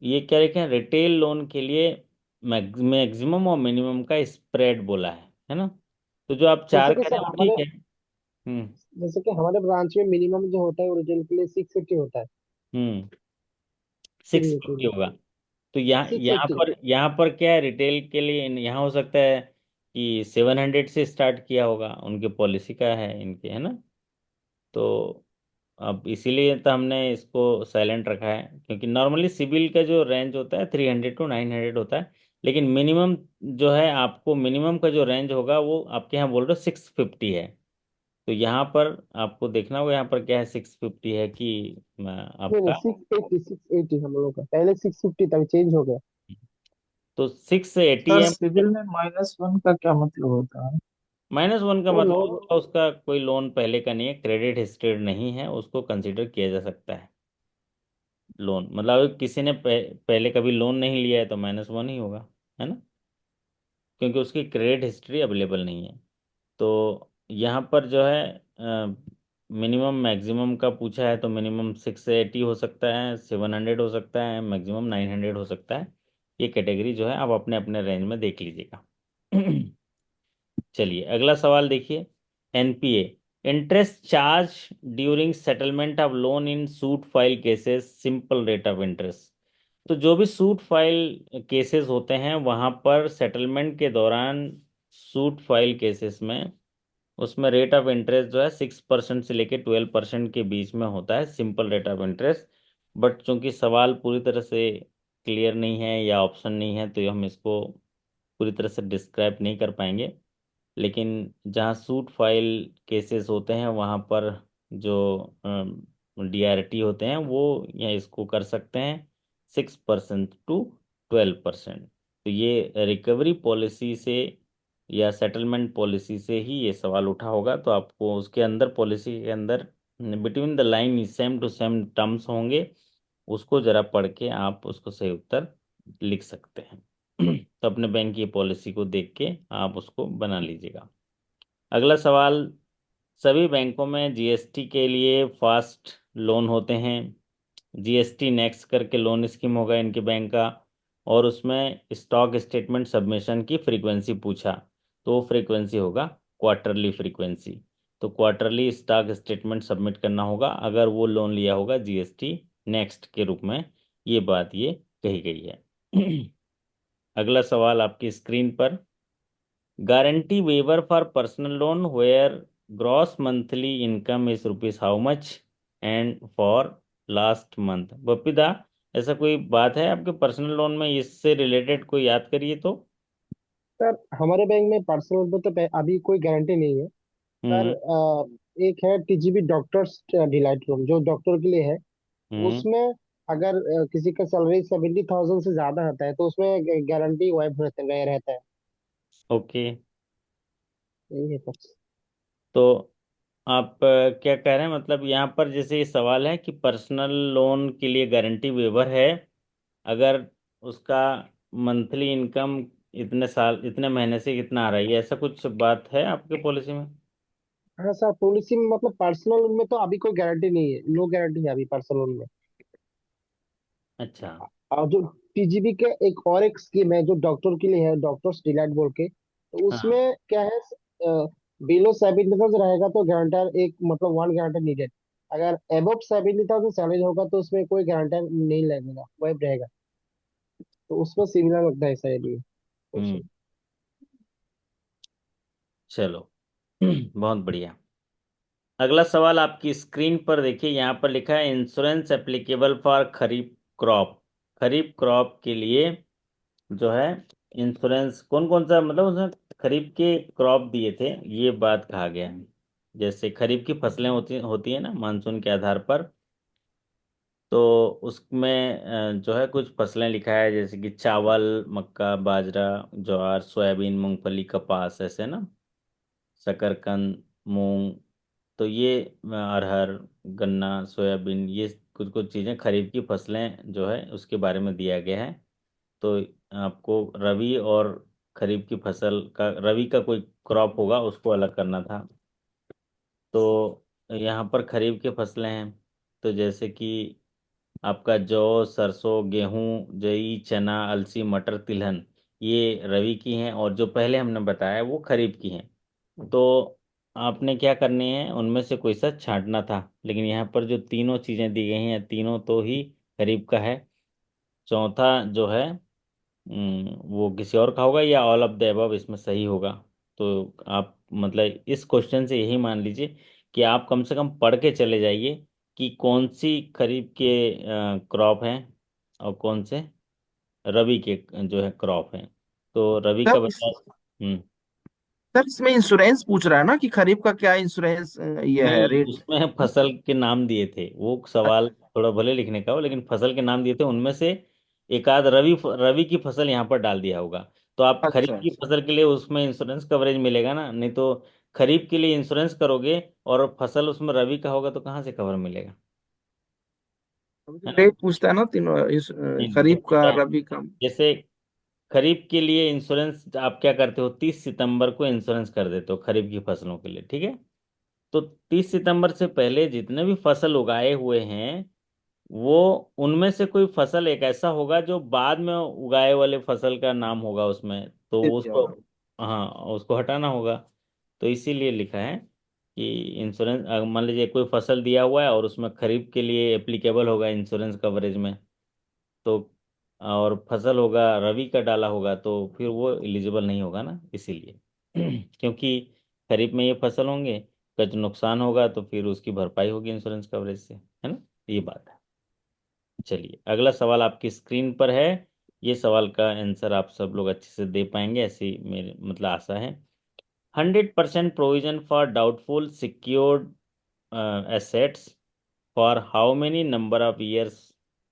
ये क्या लिखे हैं, रिटेल लोन के लिए मैक्सिमम और मिनिमम का स्प्रेड बोला है ना? तो जो आप चार जैसे कि कह रहे सर हैं वो हमारे ठीक है। हम्म। जैसे कि हमारे ब्रांच में मिनिमम जो होता है वो रिटेल के लिए 650 होता है। हम्म। सिक्स फिफ्टी सिग्नेचुरी होगा। तो यहाँ सिक्स यहाँ एट्टी पर यहाँ पर क्या है, रिटेल के लिए यहाँ हो सकता है कि 700 से स्टार्ट किया होगा, उनके पॉलिसी का है इनके, है ना? तो अब इसीलिए तो हमने इसको साइलेंट रखा है, क्योंकि नॉर्मली सिबिल का जो रेंज होता है 300 to 900 होता है, लेकिन मिनिमम जो है, आपको मिनिमम का जो रेंज होगा वो आपके यहाँ बोल रहे हो 650 है। तो यहाँ पर आपको देखना होगा यहाँ पर क्या है, 650 है कि नहीं नहीं, आपका। 680 हम लोगों का पहले 650 तक चेंज हो गया। तो 680 सर है। सिविल में -1 का क्या मतलब होता है? -1 का वो मतलब लोन होगा उसका कोई लोन पहले का नहीं है, क्रेडिट हिस्ट्री नहीं है, उसको कंसिडर किया जा सकता है। लोन मतलब अगर किसी ने पहले कभी लोन नहीं लिया है तो -1 ही होगा, है ना? क्योंकि उसकी क्रेडिट हिस्ट्री अवेलेबल नहीं है। तो यहाँ पर जो है मिनिमम मैक्सिमम का पूछा है, तो मिनिमम 680 हो सकता है, 700 हो सकता है, मैक्सिमम 900 हो सकता है। ये कैटेगरी जो है आप अपने अपने रेंज में देख लीजिएगा। चलिए अगला सवाल देखिए। NPA, interest charge during settlement of loan in suit file cases, simple rate of interest. तो जो भी सूट फाइल केसेस होते हैं वहां पर सेटलमेंट के दौरान, सूट फाइल केसेस में, उसमें रेट ऑफ इंटरेस्ट जो है 6% से लेके 12% के बीच में होता है, simple rate of interest. But चूंकि सवाल पूरी तरह से क्लियर नहीं है या ऑप्शन नहीं है, तो हम इसको पूरी तरह से डिस्क्राइब नहीं कर पाएंगे। लेकिन जहाँ सूट फाइल केसेस होते हैं वहाँ पर जो डीआरटी होते हैं वो या इसको कर सकते हैं 6% to 12%। तो ये रिकवरी पॉलिसी से या सेटलमेंट पॉलिसी से ही ये सवाल उठा होगा, तो आपको उसके अंदर, पॉलिसी के अंदर between the line same to same terms होंगे, उसको जरा पढ़ के आप उसको सही उत्तर लिख सकते हैं। तो अपने बैंक की पॉलिसी को देख के आप उसको बना लीजिएगा। अगला सवाल, सभी बैंकों में जीएसटी के लिए फास्ट लोन होते हैं। जीएसटी नेक्स्ट करके लोन स्कीम होगा इनके बैंक का, और उसमें स्टॉक स्टेटमेंट सबमिशन की फ्रीक्वेंसी पूछा, तो वो फ्रीक्वेंसी होगा क्वार्टरली फ्रीक्वेंसी। तो क्वार्टरली स्टॉक स्टेटमेंट सबमिट करना होगा अगर वो लोन लिया होगा जीएसटी नेक्स्ट के रूप में, ये बात ये कही गई है। अगला सवाल आपकी स्क्रीन पर, guarantee waiver for personal loan where gross monthly income is rupees how much and for last month. बपीदा, ऐसा कोई बात है आपके पर्सनल लोन में, इससे रिलेटेड कोई याद करिए तो। सर हमारे बैंक में पर्सनल पे तो अभी कोई गारंटी नहीं है सर। हम्म। एक है टीजीबी डॉक्टर्स डिलाइट रूम जो डॉक्टर के लिए है। हम्म। उसमें अगर किसी का सैलरी 70,000 से ज्यादा होता है तो उसमें गारंटी वाइफ रहता है। ओके। यही है सर। तो आप क्या कह रहे हैं, मतलब यहाँ पर जैसे ये सवाल है कि पर्सनल लोन के लिए गारंटी वेवर है अगर उसका मंथली इनकम इतने साल, इतने महीने से कितना आ रही है, ऐसा कुछ बात है आपके पॉलिसी में? हाँ सर, पॉलिसी में मतलब पर्सनल लोन में तो अभी कोई गारंटी नहीं है, नो गारंटी है अभी पर्सनल लोन में। अच्छा। और जो टीजीबी के एक और एक स्कीम है जो डॉक्टर के लिए है, डॉक्टर्स डिलाइट बोल के, तो हाँ। उसमें क्या है, बिलो 70,000 रहेगा तो गारंटर एक मतलब वन गारंटर नीडेड। अगर अबव 70,000 सैलरी होगा तो उसमें कोई गारंटर नहीं लगेगा, वही रहेगा। तो उसमें सिमिलर लगता है शायद ये हम्म। क्वेश्चन। चलो बहुत बढ़िया। अगला सवाल आपकी स्क्रीन पर देखिए, यहाँ पर लिखा है insurance applicable for kharif crop. Kharif crop के लिए जो है इंश्योरेंस कौन कौन सा, मतलब उसमें खरीफ के क्रॉप दिए थे, ये बात कहा गया है। जैसे खरीफ की फसलें होती होती है ना मानसून के आधार पर, तो उसमें जो है कुछ फसलें लिखा है, जैसे कि चावल, मक्का, बाजरा, ज्वार, सोयाबीन, मूंगफली, कपास, ऐसे ना, शकरकंद, मूंग। तो ये अरहर, गन्ना, सोयाबीन, ये कुछ कुछ चीज़ें खरीफ की फसलें जो है उसके बारे में दिया गया है। तो आपको रबी और खरीफ की फसल का, रबी का कोई क्रॉप होगा उसको अलग करना था। तो यहाँ पर खरीफ की फसलें हैं, तो जैसे कि आपका जौ, सरसों, गेहूं, जई, चना, अलसी, मटर, तिलहन, ये रबी की हैं, और जो पहले हमने बताया वो खरीफ की हैं। तो आपने क्या करनी है, उनमें से कोई सा छांटना था, लेकिन यहाँ पर जो तीनों चीज़ें दी गई हैं तीनों तो ही खरीफ का है। चौथा जो है वो किसी और का होगा, या ऑल ऑफ द अबव इसमें सही होगा। तो आप मतलब इस क्वेश्चन से यही मान लीजिए कि आप कम से कम पढ़ के चले जाइए कि कौन सी खरीफ के क्रॉप हैं और कौन से रबी के जो है क्रॉप हैं। तो रबी का सर बता। हम्म। सर इसमें इंश्योरेंस पूछ रहा है ना कि खरीफ का क्या इंश्योरेंस ये है नहीं, रेट। उसमें फसल के नाम दिए थे, वो सवाल थोड़ा भले लिखने का हो, लेकिन फसल के नाम दिए थे, उनमें से एक आध रवि रवि की फसल यहाँ पर डाल दिया होगा। तो आप खरीफ अच्छा की अच्छा। फसल के लिए उसमें इंश्योरेंस कवरेज मिलेगा ना, नहीं तो खरीफ के लिए इंश्योरेंस करोगे और फसल उसमें रवि का होगा तो कहाँ से कवर मिलेगा। अभी है तो ना। रेट पूछता है ना तीनों नहीं देखो खरीफ का पता है, रबी का। जैसे खरीफ के लिए इंश्योरेंस आप क्या करते हो, 30 सितंबर को इंश्योरेंस कर देते हो खरीफ की फसलों के लिए, ठीक है। तो 30 सितंबर से पहले जितने भी फसल उगाए हुए हैं, वो उनमें से कोई फसल एक ऐसा होगा जो बाद में उगाए वाले फसल का नाम होगा उसमें, तो दे वो दिया उसको, होगा। हाँ, उसको हटाना होगा। तो इसीलिए लिखा है कि इंश्योरेंस, मान लीजिए कोई फसल दिया हुआ है और उसमें खरीफ के लिए एप्लीकेबल होगा इंश्योरेंस कवरेज में, तो और फसल होगा रबी का डाला होगा तो फिर वो एलिजिबल नहीं होगा ना, इसीलिए क्योंकि खरीफ में ये फसल होंगे, कुछ नुकसान होगा तो फिर उसकी भरपाई होगी इंश्योरेंस कवरेज से, है ना। ये बात है। चलिए अगला सवाल आपकी स्क्रीन पर है। ये सवाल का आंसर आप सब लोग अच्छे से दे पाएंगे, ऐसी मेरी मतलब आशा है। 100% provision for doubtful secured assets for how many number of years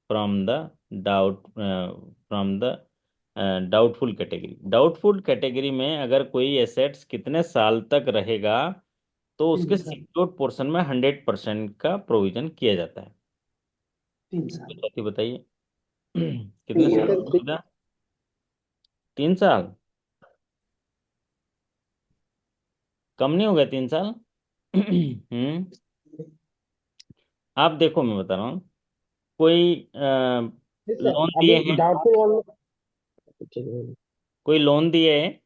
from the doubt from the doubtful category. Doubtful category में अगर कोई एसेट्स कितने साल तक रहेगा, तो तीन उसके साल। सिक्योर्ड पोर्शन में 100% का प्रोविजन किया जाता है। 3 साल। बताइए बताइए कितने साल सर का सुविधा। 3 साल। कम नहीं हो गया 3 साल। आप देखो मैं बता रहा हूँ, कोई सर लोन दिए अभी हैं, डाउटफुल वन। ठीक है। कोई लोन दिए है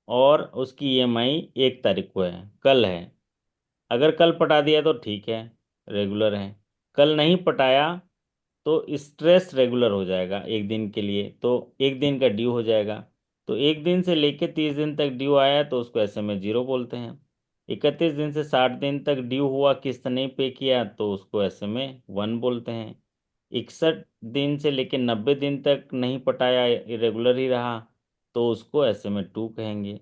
और उसकी ईएमआई 1 तारीख को है, कल है। अगर कल पटा दिया तो ठीक है, रेगुलर है। कल नहीं पटाया तो स्ट्रेस रेगुलर हो जाएगा एक दिन के लिए, तो एक दिन का ड्यू हो जाएगा। तो एक दिन से लेके 30 दिन तक ड्यू आया तो उसको ऐसे में जीरो बोलते हैं। 31 दिन से 60 दिन तक ड्यू हुआ, किस्त नहीं पे किया, तो उसको ऐसे में 1 बोलते हैं। 61 दिन से लेके 90 दिन तक नहीं पटाया, इरेगुलर ही रहा, तो उसको ऐसे में 2 कहेंगे।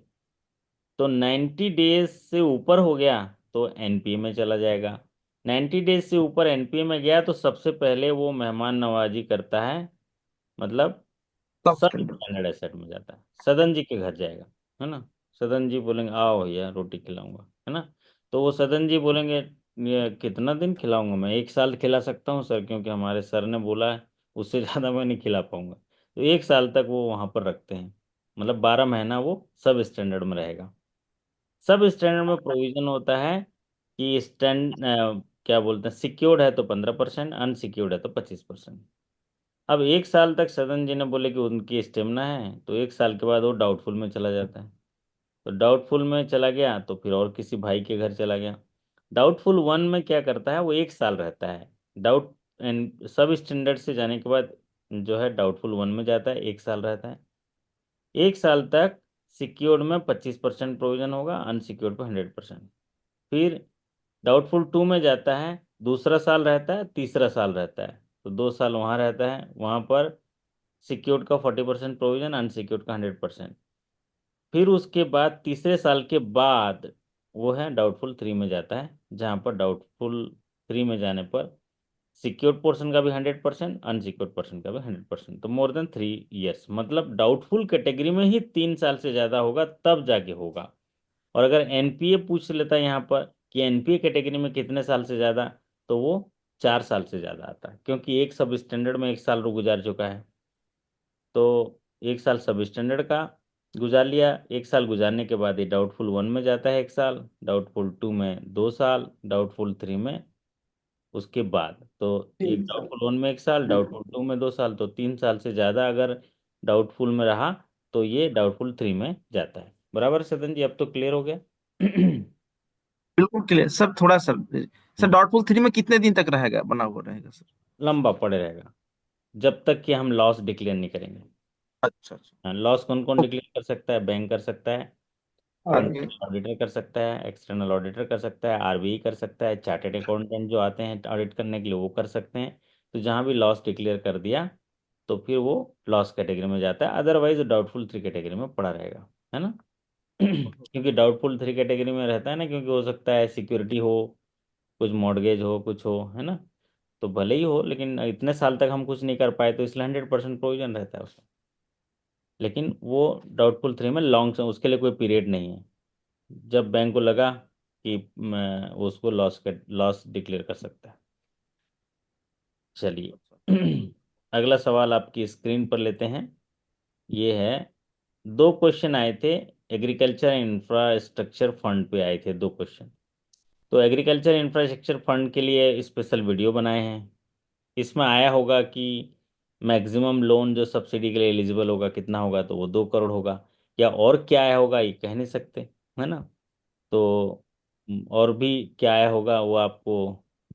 तो 90 डेज से ऊपर हो गया तो एनपीए में चला जाएगा। 90 डेज से ऊपर एनपीए में गया तो सबसे पहले वो मेहमान नवाजी करता है, मतलब सब सब स्टैंडर्ड। स्टैंडर्ड एसेट में जाता है, सदन जी के घर जाएगा, है ना। सदन जी बोलेंगे आओ भैया रोटी खिलाऊंगा, है ना। तो वो सदन जी बोलेंगे ये कितना दिन खिलाऊंगा, मैं 1 साल खिला सकता हूँ सर, क्योंकि हमारे सर ने बोला है, उससे ज़्यादा मैं नहीं खिला पाऊंगा। तो 1 साल तक वो वहाँ पर रखते हैं, मतलब 12 महीना वो सब स्टैंडर्ड में रहेगा। सब स्टैंडर्ड में प्रोविजन होता है कि क्या बोलते हैं, सिक्योर्ड है तो 15%, अनसिक्योर्ड है तो 25%। अब 1 साल तक सदन जी ने बोले कि उनकी स्टेमिना है, तो 1 साल के बाद वो डाउटफुल में चला जाता है। तो डाउटफुल में चला गया तो फिर और किसी भाई के घर चला गया। डाउटफुल वन में क्या करता है, वो 1 साल रहता है। डाउट एंड सब स्टैंडर्ड से जाने के बाद जो है डाउटफुल वन में जाता है, 1 साल रहता है। 1 साल तक सिक्योर्ड में 25% प्रोविजन होगा, अनसिक्योर्ड पे 100%। फिर डाउटफुल टू में जाता है, दूसरा साल रहता है, तीसरा साल रहता है, तो 2 साल वहाँ रहता है। वहाँ पर सिक्योर्ड का 40% प्रोविजन, अनसिक्योर्ड का 100%। फिर उसके बाद तीसरे साल के बाद वो है डाउटफुल थ्री में जाता है, जहाँ पर डाउटफुल थ्री में जाने पर सिक्योर्ड पोर्शन का भी 100%, अनसिक्योर्ड पोर्शन का भी 100%, तो मोर देन 3 इयर्स। मतलब डाउटफुल कैटेगरी में ही 3 साल से ज़्यादा होगा तब जाके होगा। और अगर एनपीए पूछ लेता है यहाँ पर कि एनपीए कैटेगरी में कितने साल से ज़्यादा, तो वो 4 साल से ज़्यादा आता है, क्योंकि एक सब स्टैंडर्ड में 1 साल गुजार चुका है। तो 1 साल सब स्टैंडर्ड का गुजार लिया, 1 साल गुजारने के बाद ये डाउटफुल वन में जाता है 1 साल, डाउटफुल टू में 2 साल, डाउटफुल थ्री में उसके बाद तो एक 3 साल। डाउटफुल वन में 1 साल, डाउटफुल टू में 2 साल, तो 3 साल से ज़्यादा अगर डाउटफुल में रहा तो ये डाउटफुल थ्री में जाता है। बराबर सदन जी, अब तो क्लियर हो गया। बिल्कुल क्लियर सर। थोड़ा सर, सर डॉटफुल थ्री में कितने दिन तक रहेगा, बना हुआ रहेगा सर? लंबा पड़े रहेगा जब तक कि हम लॉस डिक्लेयर नहीं करेंगे। अच्छा अच्छा। हाँ, लॉस कौन कौन तो डिक्लेयर कर सकता है? बैंक कर सकता है, ऑडिटर। आगे। इंटरनल ऑडिटर कर सकता है, एक्सटर्नल ऑडिटर कर सकता है, आरबीआई कर सकता है, चार्टेड अकाउंटेंट जो आते हैं ऑडिट करने के लिए वो कर सकते हैं। तो जहाँ भी लॉस डिक्लेयर कर दिया तो फिर वो लॉस कैटेगरी में जाता है, अदरवाइज डाउटफुल थ्री कैटेगरी में पड़ा रहेगा, है ना। क्योंकि डाउटफुल थ्री कैटेगरी में रहता है ना, क्योंकि हो सकता है सिक्योरिटी हो, कुछ मॉर्गेज हो, कुछ हो, है ना। तो भले ही हो, लेकिन इतने साल तक हम कुछ नहीं कर पाए तो इसलिए 100% प्रोविजन रहता है उसका। लेकिन वो डाउटफुल थ्री में लॉन्ग, उसके लिए कोई पीरियड नहीं है। जब बैंक को लगा कि वो उसको लॉस डिक्लेयर कर सकता है। चलिए, अगला सवाल आपकी स्क्रीन पर लेते हैं। ये है, 2 क्वेश्चन आए थे, एग्रीकल्चर इंफ्रास्ट्रक्चर फंड पे आए थे 2 क्वेश्चन। तो एग्रीकल्चर इंफ्रास्ट्रक्चर फंड के लिए स्पेशल वीडियो बनाए हैं। इसमें आया होगा कि मैक्सिमम लोन जो सब्सिडी के लिए एलिजिबल होगा कितना होगा, तो वो 2 करोड़ होगा। या और क्या आया होगा ये कह नहीं सकते, है ना। तो और भी क्या आया होगा वो आपको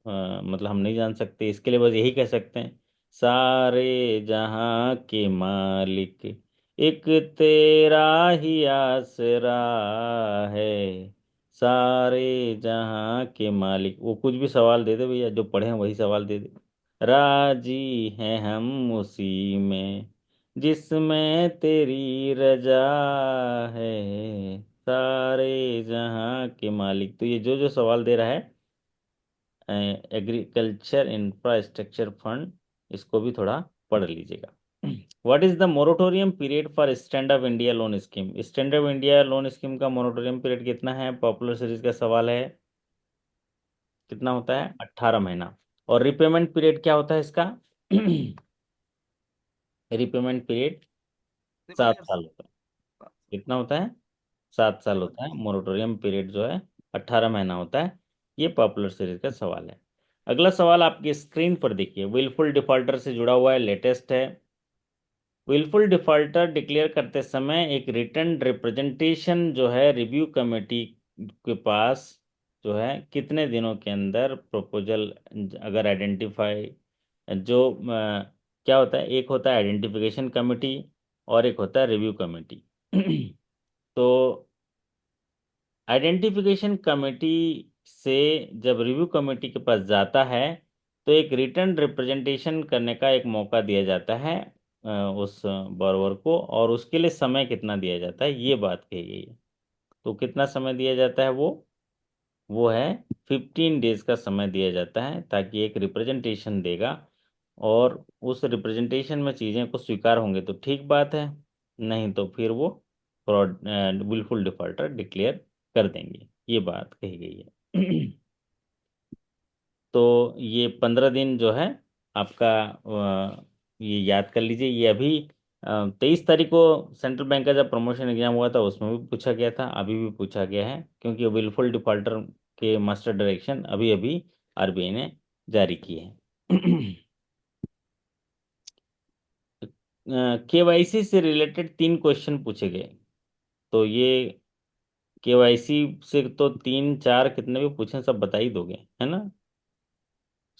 मतलब हम नहीं जान सकते। इसके लिए बस यही कह सकते हैं, सारे जहां के मालिक एक तेरा ही आसरा है, सारे जहां के मालिक। वो कुछ भी सवाल दे दे भैया, जो पढ़े हैं वही सवाल दे दे। राजी हैं हम उसी में जिसमें तेरी रजा है, सारे जहां के मालिक। तो ये जो जो सवाल दे रहा है एग्रीकल्चर इंफ्रास्ट्रक्चर फंड, इसको भी थोड़ा पढ़ लीजिएगा। What is the moratorium period for stand up India loan scheme? Stand up India loan scheme का मोरेटोरियम पीरियड कितना है? पॉपुलर सीरीज का सवाल है। कितना होता है? 18 महीना। और रिपेमेंट पीरियड क्या होता है इसका? रिपेमेंट पीरियड 7 साल होता है। कितना होता है? 7 साल होता है। मोरेटोरियम पीरियड जो है 18 महीना होता है। ये पॉपुलर सीरीज का सवाल है। अगला सवाल आपकी स्क्रीन पर देखिए, विलफुल डिफॉल्टर से जुड़ा हुआ है, लेटेस्ट है। विलफुल डिफॉल्टर डिक्लेयर करते समय एक रिटर्न रिप्रेजेंटेशन जो है रिव्यू कमेटी के पास जो है कितने दिनों के अंदर प्रपोजल, अगर आइडेंटिफाई जो क्या होता है, एक होता है आइडेंटिफिकेशन कमेटी और एक होता है रिव्यू कमेटी। तो आइडेंटिफिकेशन कमेटी से जब रिव्यू कमेटी के पास जाता है तो एक रिटर्न रिप्रेजेंटेशन करने का एक मौका दिया जाता है उस borrower को, और उसके लिए समय कितना दिया जाता है ये बात कही गई है। तो कितना समय दिया जाता है? वो है 15 डेज का समय दिया जाता है, ताकि एक रिप्रेजेंटेशन देगा, और उस रिप्रेजेंटेशन में चीज़ें को स्वीकार होंगे तो ठीक बात है, नहीं तो फिर वो फ्रॉड विलफुल डिफॉल्टर डिक्लेयर कर देंगे, ये बात कही गई है। तो ये 15 दिन जो है आपका ये याद कर लीजिए। ये अभी 23 तारीख को सेंट्रल बैंक का जब प्रमोशन एग्जाम हुआ था उसमें भी पूछा गया था, अभी भी पूछा गया है, क्योंकि विलफुल डिफॉल्टर के मास्टर डायरेक्शन अभी अभी आरबीआई ने जारी किए हैं। केवाईसी से रिलेटेड 3 क्वेश्चन पूछे गए। तो ये केवाईसी से तो 3 4 कितने भी पूछें सब बता ही दोगे, है ना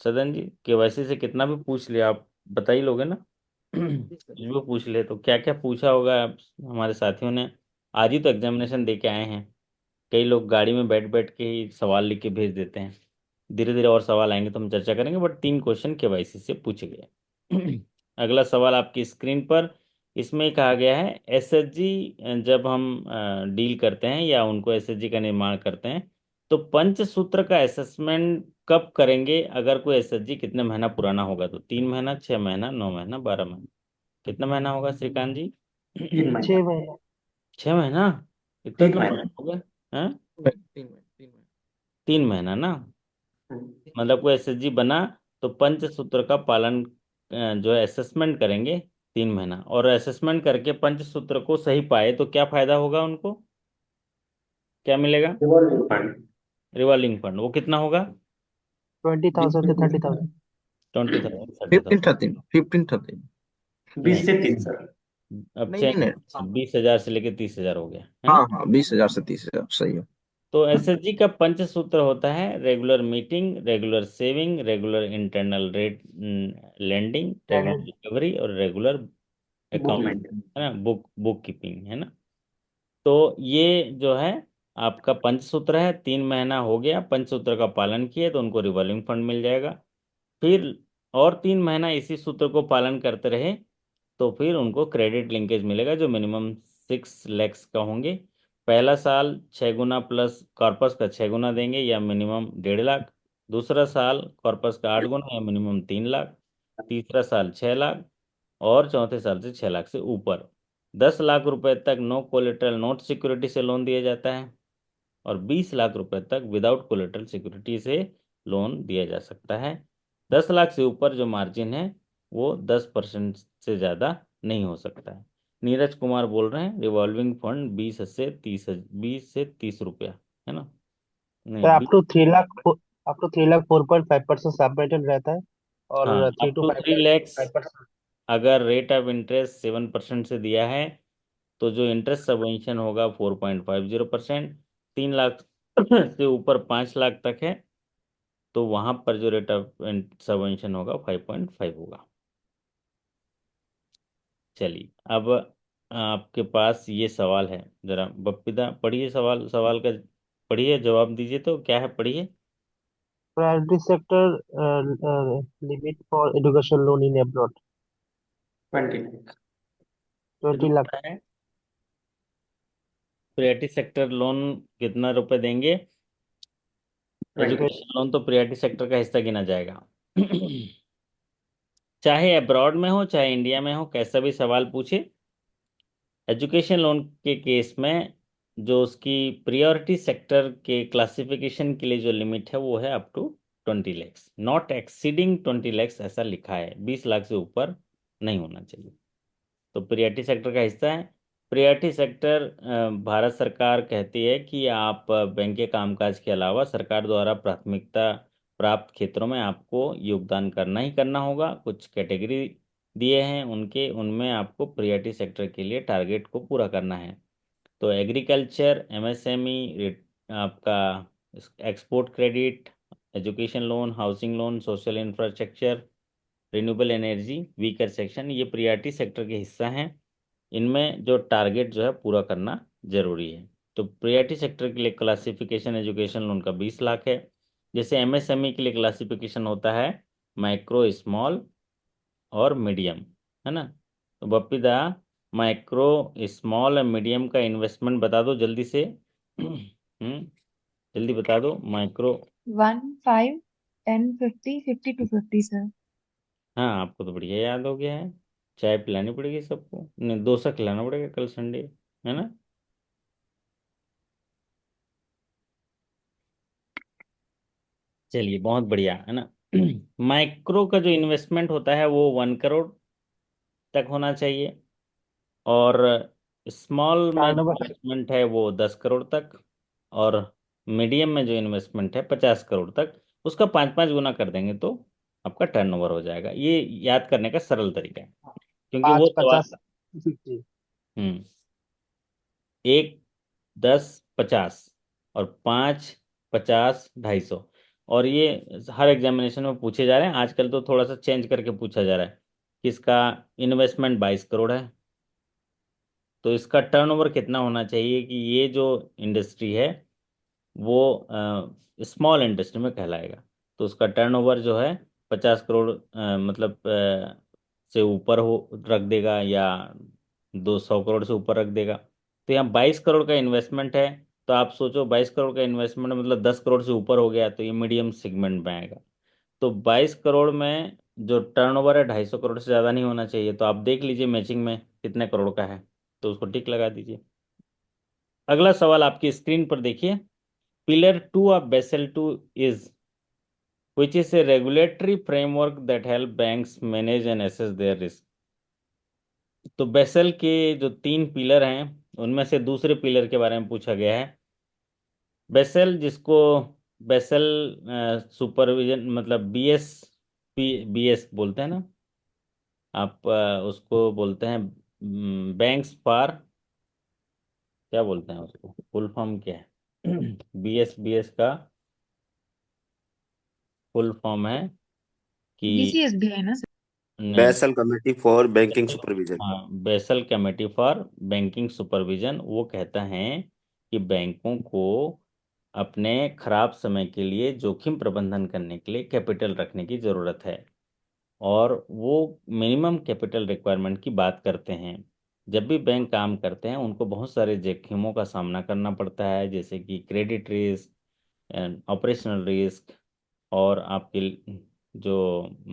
सदन जी? केवाईसी से कितना भी पूछ लिया आप बता ही लोगे ना? जी सर। कुछ भी पूछ ले तो क्या क्या पूछा होगा हमारे साथियों ने। आज ही तो एग्जामिनेशन दे के आए हैं। कई लोग गाड़ी में बैठ बैठ के ही सवाल लिख के भेज देते हैं। धीरे धीरे और सवाल आएंगे तो हम चर्चा करेंगे, बट 3 क्वेश्चन केवाईसी से पूछे गए। अगला सवाल आपकी स्क्रीन पर। इसमें कहा गया है एसएचजी जब हम डील करते हैं या उनको एसएचजी का निर्माण करते हैं तो पंचसूत्र का असेसमेंट कब करेंगे अगर कोई एसएचजी कितने महीना पुराना होगा? तो 3 महीना, 6 महीना, 9 महीना, 12 महीना। कितना महीना होगा श्रीकांत जी? 3 महीना। 6 महीने। 6 महीना? इतना तीन इतना महीना पुराना हो गया हैं? 3 महीने 3 महीने। 3 महीना ना? हम्म, मतलब कोई एसएचजी बना तो पंचसूत्र का पालन जो है असेसमेंट करेंगे 3 महीना, और असेसमेंट करके पंचसूत्र को सही पाए तो क्या फायदा होगा उनको? क्या मिलेगा? Revolving fund. Revolving fund. वो कितना होगा? 20,000 से 30,000। 20,000, 15 30,000। 13 15 13। 20 नहीं, से 30 सर। अब नहीं नहीं चेंज, नहीं। 20,000 से लेके 30,000 हो गया है ना? हाँ हाँ 20,000 से 30,000 सही है। तो एसएचजी का पंचसूत्र होता है regular meeting, regular saving, regular internal rate lending, regular पहले रिकवरी और रेगुलर बुक अकाउंट, मेंटेन। है ना, बुक कीपिंग, है ना? तो ये जो है आपका पंचसूत्र है। 3 महीना हो गया पंचसूत्र का पालन किए तो उनको रिवॉल्विंग फंड मिल जाएगा। फिर और 3 महीना इसी सूत्र को पालन करते रहे तो फिर उनको क्रेडिट लिंकेज मिलेगा जो मिनिमम 6 लैक्स का होंगे। पहला साल 6 गुना प्लस कॉर्पस का 6 गुना देंगे या मिनिमम 1.5 लाख। दूसरा साल कॉर्पस का 8 गुना या मिनिमम 3 लाख। तीसरा साल 6 लाख। और चौथे साल से 6 लाख से ऊपर 10 लाख रुपए तक नो कोलेटरल नोट सिक्योरिटी से लोन दिया जाता है। और 20 लाख रुपए तक विदाउट कोलेटरल सिक्योरिटी से लोन दिया जा सकता है। 10 लाख से ऊपर जो मार्जिन है वो 10% से ज़्यादा नहीं हो सकता है। नीरज कुमार बोल रहे हैं रिवॉल्विंग फंड 20 से 30 रुपया, है ना? नहीं, तो 20। अप टू 3 लाख 4.5% सबमेटेड रहता है। हाँ, और three up to two five 3 lakhs. Five percent अगर रेट ऑफ इंटरेस्ट 7% से दिया है तो जो इंटरेस्ट सबवेंशन होगा 4.50%। 3 लाख से ऊपर 5 लाख तक है तो वहां पर जो रेट ऑफ सबवेंशन होगा 5.5 होगा। चलिए अब आपके पास ये सवाल है, जरा बप्पीदा पढ़िए सवाल, सवाल का पढ़िए जवाब दीजिए तो क्या है, पढ़िए। Priority sector limit for education loan in abroad 20 lakh. 20 lakh. कितना है? प्रियरिटी सेक्टर लोन कितना रुपए देंगे? 20। एजुकेशन लोन तो प्रियरिटी सेक्टर का हिस्सा गिना जाएगा। चाहे अब्रॉड में हो चाहे इंडिया में हो, कैसा भी सवाल पूछे, एजुकेशन लोन के केस में जो उसकी प्रियोरिटी सेक्टर के क्लासिफिकेशन के लिए जो लिमिट है वो है up to 20 lakhs, not exceeding 20 lakhs, ऐसा लिखा है। 20 लाख से ऊपर नहीं होना चाहिए। तो प्रियरिटी सेक्टर का हिस्सा है। प्रियरिटी सेक्टर भारत सरकार कहती है कि आप बैंक के कामकाज के अलावा सरकार द्वारा प्राथमिकता प्राप्त क्षेत्रों में आपको योगदान करना ही करना होगा। कुछ कैटेगरी दिए हैं उनके, उनमें आपको प्रियरिटी सेक्टर के लिए टारगेट को पूरा करना है। तो एग्रीकल्चर, एमएसएमई, आपका export credit, education loan, housing loan, social infrastructure, renewable energy, weaker section, ये प्रियरिटी सेक्टर के हिस्सा हैं। इनमें जो टारगेट जो है पूरा करना जरूरी है। तो प्रियरिटी सेक्टर के लिए क्लासिफिकेशन एजुकेशन लोन का 20 लाख है। जैसे एमएसएमई के लिए क्लासिफिकेशन होता है माइक्रो, स्मॉल और मीडियम, है ना? तो बप्पीदा माइक्रो, स्मॉल और मीडियम का इन्वेस्टमेंट बता दो जल्दी से। जल्दी बता दो माइक्रो। 1 5 10 50 50 to 50 sir. हाँ, आपको तो बढ़िया याद हो गया है। चाय पिलानी पड़ेगी सबको, नहीं डोसा खिलाना पड़ेगा कल संडे, है ना? चलिए बहुत बढ़िया, है ना? माइक्रो का जो इन्वेस्टमेंट होता है वो 1 करोड़ तक होना चाहिए। और स्मॉल में चार जो नंबर। इन्वेस्टमेंट है वो 10 करोड़ तक। और मीडियम में जो इन्वेस्टमेंट है 50 करोड़ तक। उसका 5 5 गुना कर देंगे तो आपका टर्नओवर हो जाएगा। ये याद करने का सरल तरीका है, क्योंकि वो पाँच सवाल। 50 50। हम्म। एक, 10, 50, और 5, 50, 250। और ये हर एग्जामिनेशन में पूछे जा रहे हैं। आजकल तो थोड़ा सा चेंज करके पूछा जा रहा है कि इसका इन्वेस्टमेंट 22 करोड़ है, तो इसका टर्नओवर कितना होना चाहिए कि ये जो इंडस्ट्री है वो स्मॉल इंडस्ट्री में कहलाएगा। तो उसका टर्नओवर जो है 50 करोड़ मतलब से ऊपर हो रख देगा, या 200 करोड़ से ऊपर रख देगा। तो यहाँ 22 करोड़ का इन्वेस्टमेंट है। तो आप सोचो 22 करोड़ का इन्वेस्टमेंट मतलब 10 करोड़ से ऊपर हो गया, तो ये मीडियम सेगमेंट में आएगा। तो 22 करोड़ में जो टर्नओवर है 250 करोड़ से ज़्यादा नहीं होना चाहिए। तो आप देख लीजिए मैचिंग में कितने करोड़ का है, तो उसको टिक लगा दीजिए। अगला सवाल आपकी स्क्रीन पर देखिए। Pillar 2 of Basel 2 is which is a regulatory framework that help banks manage and assess their risk। तो बेसल के जो 3 पिलर हैं उनमें से दूसरे पिलर के बारे में पूछा गया है। बेसल, जिसको बेसल सुपरविजन मतलब बीएस बोलते हैं ना, आप उसको बोलते हैं बैंक्स फॉर, क्या बोलते हैं उसको, फुल फॉर्म क्या है? बीएस का फुल फॉर्म है कि बीसीएसबी है ना सर? नहीं, Basel committee for banking supervision. हाँ, Basel committee for banking supervision वो कहता है कि बैंकों को अपने खराब समय के लिए जोखिम प्रबंधन करने के लिए कैपिटल रखने की जरूरत है। और वो मिनिमम कैपिटल रिक्वायरमेंट की बात करते हैं। जब भी बैंक काम करते हैं उनको बहुत सारे जोखिमों का सामना करना पड़ता है, जैसे कि credit risk and operational risk, और आपके जो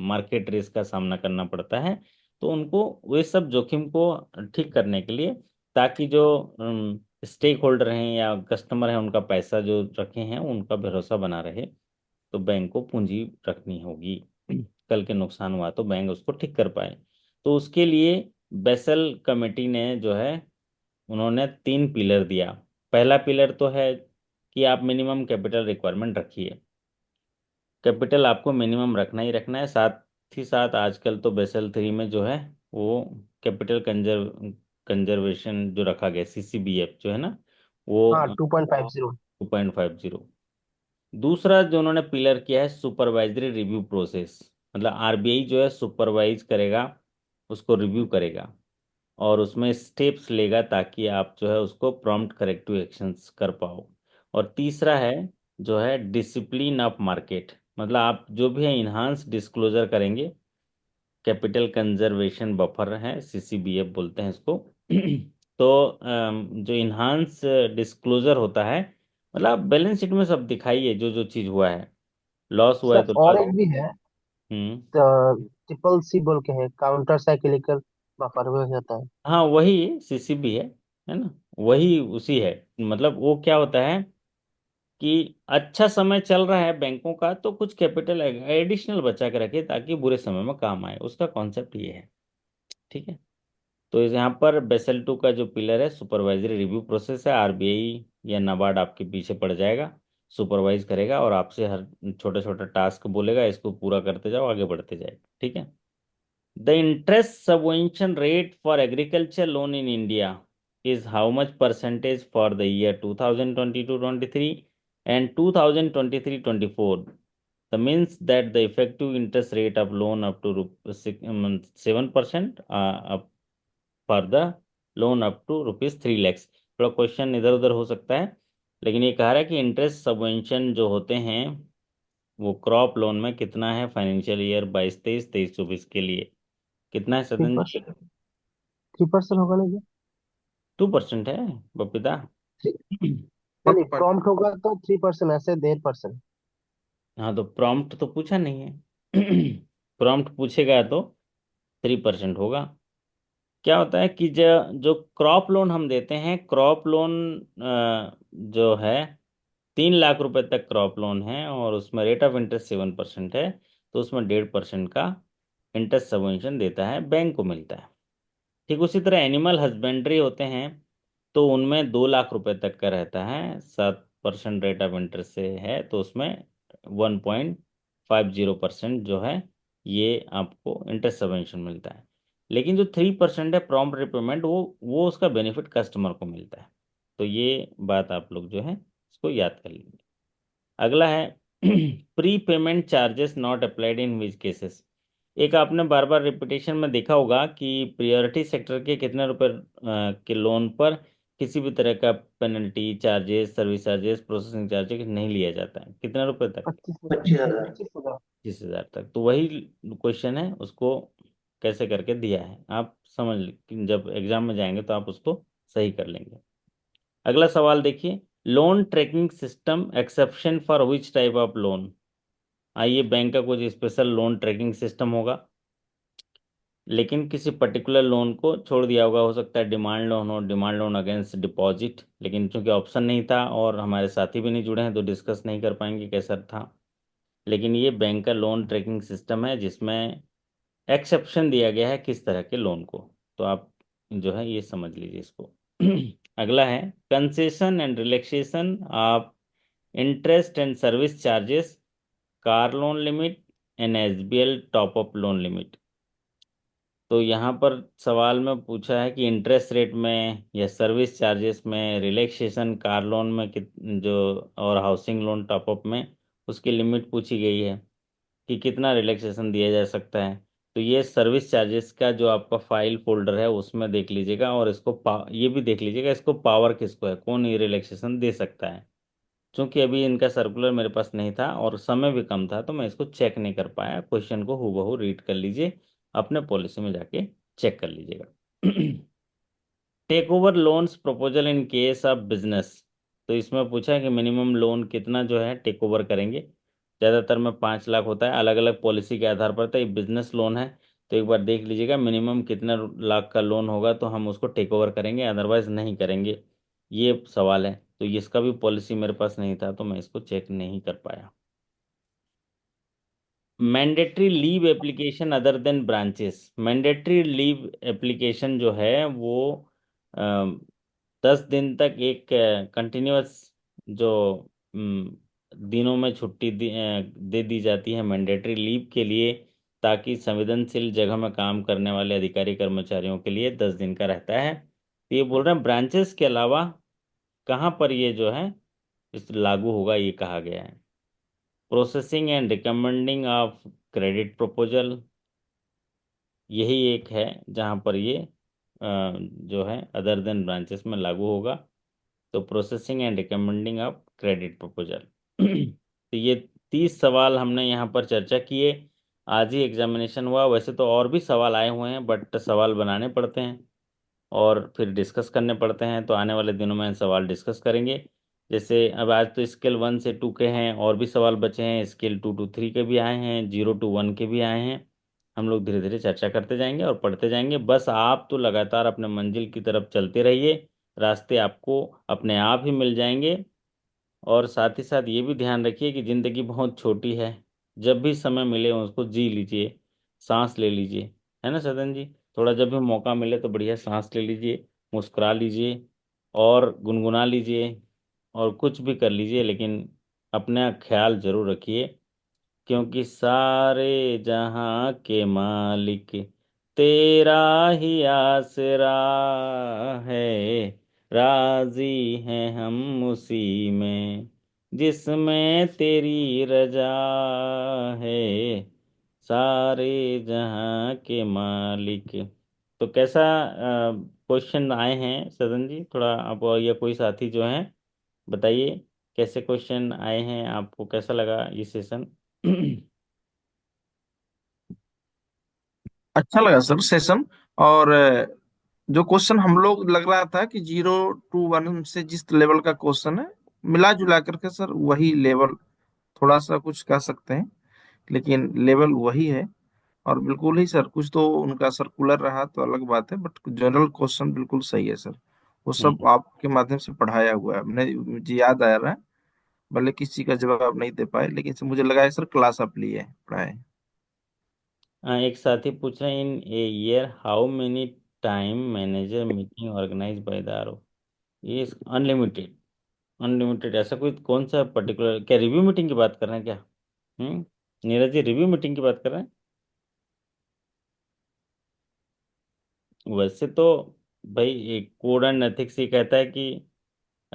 मार्केट रिस्क का सामना करना पड़ता है। तो उनको वे सब जोखिम को ठीक करने के लिए, ताकि जो स्टेक होल्डर हैं या कस्टमर हैं उनका पैसा जो रखे हैं उनका भरोसा बना रहे, तो बैंक को पूंजी रखनी होगी। कल के नुकसान हुआ तो बैंक उसको ठीक कर पाए। तो उसके लिए बेसल कमेटी ने जो है उन्होंने 3 पिलर दिया। पहला पिलर तो है कि आप मिनिमम कैपिटल रिक्वायरमेंट रखिए। कैपिटल आपको मिनिमम रखना ही रखना है। साथ ही साथ आजकल तो बेसल 3 में जो है वो कैपिटल कंजर्वेशन जो रखा गया सीसीबीएफ जो है ना, हाँ, वो 2.50। 2.50। दूसरा जो उन्होंने पिलर किया है सुपरवाइजरी रिव्यू प्रोसेस, मतलब आरबीआई जो है सुपरवाइज करेगा, उसको रिव्यू करेगा और उसमें स्टेप्स लेगा ताकि आप जो है उसको प्रॉम्प्ट करेक्टिव एक्शंस कर पाओ। और तीसरा है जो है डिसिप्लिन ऑफ मार्केट, मतलब आप जो भी है इन्हांस डिस्क्लोजर करेंगे। कैपिटल कंजर्वेशन बफर है, सीसीबीएफ बोलते हैं इसको। तो जो इन्हांस डिस्क्लोजर होता है, मतलब आप बैलेंस शीट में सब दिखाइए जो जो चीज़ हुआ है। लॉस हुआ है सर तो और लॉस। एक भी है, हम्म। ट्रिपल सी बोल के है, काउंटर साइक्लिकल बफर में जाता है। हाँ वही सीसीबी है ना, वही उसी है। मतलब वो क्या होता है कि अच्छा समय चल रहा है बैंकों का तो कुछ कैपिटल एडिशनल बचा के रखे ताकि बुरे समय में काम आए, उसका कॉन्सेप्ट ये है। ठीक है। तो यहाँ पर बेसल 2 का जो पिलर है सुपरवाइजरी रिव्यू प्रोसेस है। आरबीआई या नाबार्ड आपके पीछे पड़ जाएगा, सुपरवाइज करेगा और आपसे हर छोटा छोटा टास्क बोलेगा, इसको पूरा करते जाओ, आगे बढ़ते जाए। ठीक है। The interest subvention rate for agriculture loan in India is how much percentage for the year 2022-23 and 2023-24? The means that the effective interest rate of loan up to 7%, up for the loan up to rupees 3 lakhs। थोड़ा question इधर उधर हो सकता है, लेकिन ये कह रहा है कि इंटरेस्ट सबवेंशन जो होते हैं वो क्रॉप लोन में कितना है फाइनेंशियल ईयर 22-23, 23-24 के लिए कितना है थ्री सदन जी? परसेंट 3% होगा ना? 2% है बपिता। जी, नहीं नहीं, प्रॉम्प्ट होगा तो 3%, ऐसे 1.5%। हाँ तो प्रॉम्प्ट तो पूछा नहीं है। प्रॉम्प्ट पूछेगा तो 3% होगा। क्या होता है कि जो जो क्रॉप लोन हम देते हैं, क्रॉप लोन जो है 3 लाख रुपए तक क्रॉप लोन है और उसमें रेट ऑफ इंटरेस्ट 7% है, तो उसमें 1.5% का इंटरेस्ट सबवेंशन देता है, बैंक को मिलता है। ठीक उसी तरह एनिमल हस्बेंड्री होते हैं तो उनमें 2 लाख रुपए तक का रहता है, 7% रेट ऑफ इंटरेस्ट से है, तो उसमें 1.50% जो है ये आपको इंटरेस्ट सबवेंशन मिलता है। लेकिन जो 3% है प्रॉम्प्ट रिपेमेंट, वो उसका बेनिफिट कस्टमर को मिलता है। तो ये बात आप लोग जो है इसको याद कर लीजिए। अगला है pre payment charges not applied in which cases. एक आपने बार बार रिपीटेशन में देखा होगा कि प्रियोरिटी सेक्टर के कितने रुपए के लोन पर किसी भी तरह का penalty charges service charges processing charges नहीं लिया जाता है, कितने रुपए तक? 25,000। 25,000। 25,000 तक। तो वही क्वेश्चन है, उसको कैसे करके दिया है आप समझ जब एग्जाम में जाएंगे तो आप उसको सही कर लेंगे। अगला सवाल देखिए, loan tracking system exception for which type of loan. आइए, बैंक का कुछ स्पेशल लोन ट्रैकिंग सिस्टम होगा, लेकिन किसी पर्टिकुलर लोन को छोड़ दिया होगा। हो सकता है डिमांड लोन हो, डिमांड लोन अगेंस्ट डिपॉजिट, लेकिन चूंकि ऑप्शन नहीं था और हमारे साथी भी नहीं जुड़े हैं तो डिस्कस नहीं कर पाएंगे कैसा था। लेकिन ये बैंक का लोन ट्रैकिंग सिस्टम है जिसमें एक्सेप्शन दिया गया है किस तरह के लोन को, तो आप जो है ये समझ लीजिए इसको। अगला है concession and relaxation of interest and service charges car loan limit and SBL top up loan limit. तो यहाँ पर सवाल में पूछा है कि इंटरेस्ट रेट में या सर्विस चार्जेस में रिलैक्सेशन कार लोन में जो और हाउसिंग लोन टॉप अप में उसकी लिमिट पूछी गई है कि कितना रिलैक्सेशन दिया जा सकता है। तो ये सर्विस चार्जेस का जो आपका फाइल फोल्डर है उसमें देख लीजिएगा, और इसको ये भी देख लीजिएगा इसको पावर किसको है, कौन ये रिलैक्सेशन दे सकता है। क्योंकि अभी इनका सर्कुलर मेरे पास नहीं था और समय भी कम था तो मैं इसको चेक नहीं कर पाया। क्वेश्चन को हूबहू रीड कर लीजिए, अपने पॉलिसी में जाके चेक कर लीजिएगा। Take over loans proposal in case of business. तो इसमें पूछा है कि मिनिमम लोन कितना जो है टेक ओवर करेंगे। ज़्यादातर में 5 लाख होता है, अलग अलग पॉलिसी के आधार पर। तो ये बिजनेस लोन है तो एक बार देख लीजिएगा मिनिमम कितना लाख का लोन होगा तो हम उसको टेक ओवर करेंगे, अदरवाइज नहीं करेंगे। ये सवाल है, तो इसका भी पॉलिसी मेरे पास नहीं था तो मैं इसको चेक नहीं कर पाया। Mandatory leave application other than branches. Mandatory leave application जो है वो 10 दिन तक एक कंटिन्यूअस जो दिनों में छुट्टी दे दी जाती है मैंडेटरी लीव के लिए, ताकि संवेदनशील जगह में काम करने वाले अधिकारी कर्मचारियों के लिए 10 दिन का रहता है। तो ये बोल रहे हैं ब्रांचेस के अलावा कहाँ पर ये जो है इस लागू होगा, ये कहा गया है। Processing and recommending of credit proposal, यही एक है जहाँ पर ये जो है अदर देन ब्रांचेस में लागू होगा। तो processing and recommending of credit proposal. तो ये 30 सवाल हमने यहाँ पर चर्चा किए। आज ही एग्जामिनेशन हुआ, वैसे तो और भी सवाल आए हुए हैं बट सवाल बनाने पड़ते हैं और फिर डिस्कस करने पड़ते हैं। तो आने वाले दिनों में सवाल डिस्कस करेंगे। जैसे अब आज तो स्केल 1 से 2 के हैं, और भी सवाल बचे हैं, स्केल 2 to 3 के भी आए हैं, 0 to 1 के भी आए हैं। हम लोग धीरे धीरे चर्चा करते जाएंगे और पढ़ते जाएंगे। बस आप तो लगातार अपने मंजिल की तरफ चलते रहिए, रास्ते आपको अपने आप ही मिल जाएंगे। और साथ ही साथ ये भी ध्यान रखिए कि ज़िंदगी बहुत छोटी है, जब भी समय मिले उसको जी लीजिए, सांस ले लीजिए, है ना सदन जी? थोड़ा जब भी मौका मिले तो बढ़िया सांस ले लीजिए, मुस्कुरा लीजिए और गुनगुना लीजिए और कुछ भी कर लीजिए, लेकिन अपना ख्याल जरूर रखिए, क्योंकि सारे जहां के मालिक तेरा ही आसरा है, राजी हैं हम उसी में जिसमें तेरी रजा है, सारे जहां के मालिक। तो कैसा क्वेश्चन आए हैं सदन जी? थोड़ा आप या कोई साथी जो हैं बताइए, कैसे क्वेश्चन आए हैं, आपको कैसा लगा ये सेशन? अच्छा लगा सर सेशन। और जो क्वेश्चन हम लोग लग रहा था कि 0 to 1 से जिस लेवल का क्वेश्चन है, मिला जुला करके सर वही लेवल, थोड़ा सा कुछ कह सकते हैं लेकिन लेवल वही है। और बिल्कुल ही सर, कुछ तो उनका सर्कुलर रहा तो अलग बात है, बट जनरल क्वेश्चन बिल्कुल सही है सर। वो सब हम्म। आपके माध्यम से पढ़ाया हुआ है, मैंने मुझे याद आ रहा है। भले किसी का जवाब नहीं दे पाए, लेकिन सर मुझे लगा है सर क्लास आप लिए हैं, पढ़ाए हैं। एक साथी पूछ रहे हैं, in a year how many time manager meeting organize by the R O? ये अनलिमिटेड। अनलिमिटेड ऐसा कोई कौन सा पर्टिकुलर, क्या रिव्यू मीटिंग की बात कर रहे हैं क्या? नीरज जी, रिव्यू मीटिंग की बात कर रहे हैं? वैसे तो भाई एक कोड एंड एथिक्स ये कहता है कि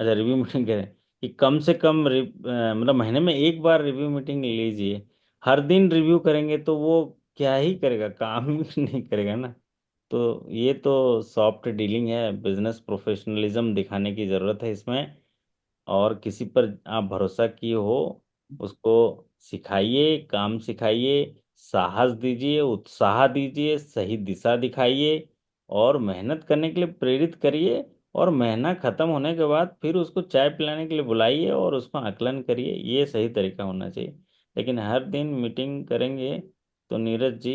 अच्छा, रिव्यू मीटिंग करें कि कम से कम मतलब महीने में एक बार रिव्यू मीटिंग लीजिए। हर दिन रिव्यू करेंगे तो वो क्या ही करेगा, काम ही नहीं करेगा ना। तो ये तो सॉफ्ट डीलिंग है, बिजनेस प्रोफेशनलिज्म दिखाने की जरूरत है इसमें। और किसी पर आप भरोसा किए हो, उसको सिखाइए, काम सिखाइए, साहस दीजिए, उत्साह दीजिए, सही दिशा दिखाइए, और मेहनत करने के लिए प्रेरित करिए। और महीना खत्म होने के बाद फिर उसको चाय पिलाने के लिए बुलाइए और उसको आकलन करिए। ये सही तरीका होना चाहिए। लेकिन हर दिन मीटिंग करेंगे तो नीरज जी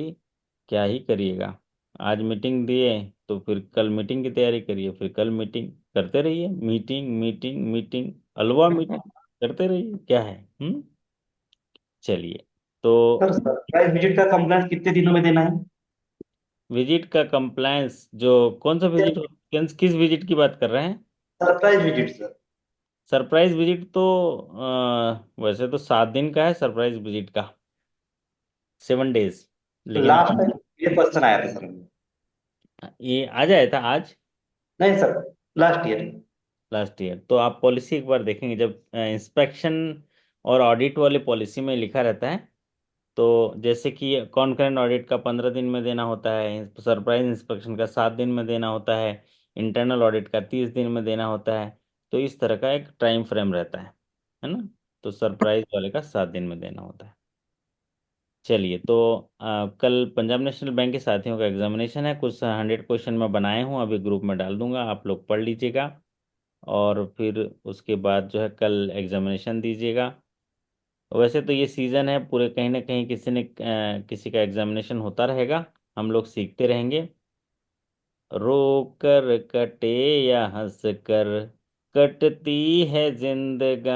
क्या ही करिएगा। आज मीटिंग दिए तो फिर कल मीटिंग की तैयारी करिए, फिर कल मीटिंग करते रहिए, मीटिंग मीटिंग मीटिंग, अलवा मीटिंग करते रहिए, क्या है। चलिए। तो सर सरप्राइज विजिट का कंप्लेंट कितने दिनों में देना है? विजिट का कंप्लायंस जो, कौन सा विजिट, किस विजिट की बात कर रहे हैं? Surprise visit sir. Surprise visit तो वैसे तो 7 दिन का है सरप्राइज विजिट का, 7 डेज। लेकिन लास्ट टाइम ये क्वेश्चन आया था सर। ये आ जाया था आज, नहीं sir, last year. Last year. तो आप पॉलिसी एक बार देखेंगे, जब इंस्पेक्शन और ऑडिट वाली पॉलिसी में लिखा रहता है, तो जैसे कि कॉन्करेंट ऑडिट का 15 दिन में देना होता है, सरप्राइज इंस्पेक्शन का 7 दिन में देना होता है, इंटरनल ऑडिट का 30 दिन में देना होता है। तो इस तरह का एक टाइम फ्रेम रहता है ना। तो सरप्राइज वाले का 7 दिन में देना होता है। चलिए। तो कल पंजाब नेशनल बैंक के साथियों का एग्जामिनेशन है, कुछ 100 क्वेश्चन मैं बनाए हूँ, अभी ग्रुप में डाल दूंगा, आप लोग पढ़ लीजिएगा। और फिर उसके बाद जो है कल एग्जामिनेशन दीजिएगा। वैसे तो ये सीजन है, पूरे कहीं ना कहीं किसी का एग्जामिनेशन होता रहेगा, हम लोग सीखते रहेंगे। रो कर कटे या हंस कर कटती है जिंदगानी,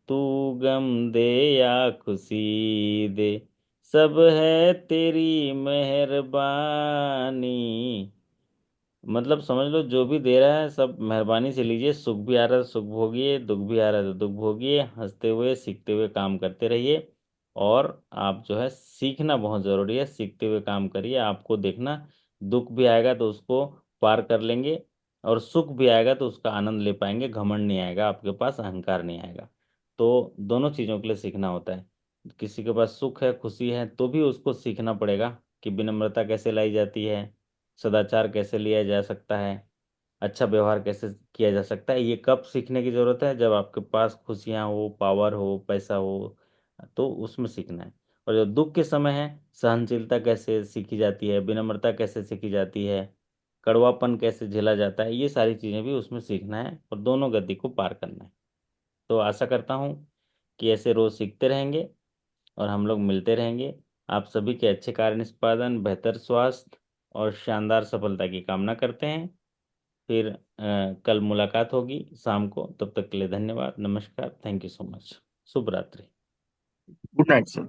तू गम दे या खुशी दे, सब है तेरी मेहरबानी। मतलब समझ लो, जो भी दे रहा है सब मेहरबानी से लीजिए। सुख भी आ रहा है तो सुख भोगिए, दुख भी आ रहा है तो दुख भोगिए, हंसते हुए सीखते हुए काम करते रहिए। और आप जो है सीखना बहुत जरूरी है, सीखते हुए काम करिए। आपको देखना, दुख भी आएगा तो उसको पार कर लेंगे, और सुख भी आएगा तो उसका आनंद ले पाएंगे, घमंड नहीं आएगा आपके पास, अहंकार नहीं आएगा। तो दोनों चीजों के लिए सीखना होता है। किसी के पास सुख है, खुशी है, तो भी उसको सीखना पड़ेगा कि विनम्रता कैसे लाई जाती है, सदाचार कैसे लिया जा सकता है, अच्छा व्यवहार कैसे किया जा सकता है। ये कब सीखने की जरूरत है? जब आपके पास खुशियां हो, पावर हो, पैसा हो, तो उसमें सीखना है। और जब दुख के समय है, सहनशीलता कैसे सीखी जाती है, विनम्रता कैसे सीखी जाती है, कड़वापन कैसे झेला जाता है, ये सारी चीजें भी उसमें सीखना है, और दोनों गति को पार करना है। तो आशा करता हूँ कि ऐसे रोज सीखते रहेंगे और हम लोग मिलते रहेंगे। आप सभी के अच्छे कार्य निष्पादन, बेहतर स्वास्थ्य और शानदार सफलता की कामना करते हैं। फिर कल मुलाकात होगी शाम को, तब तक के लिए धन्यवाद, नमस्कार, थैंक यू सो मच, शुभ रात्रि। Good night sir.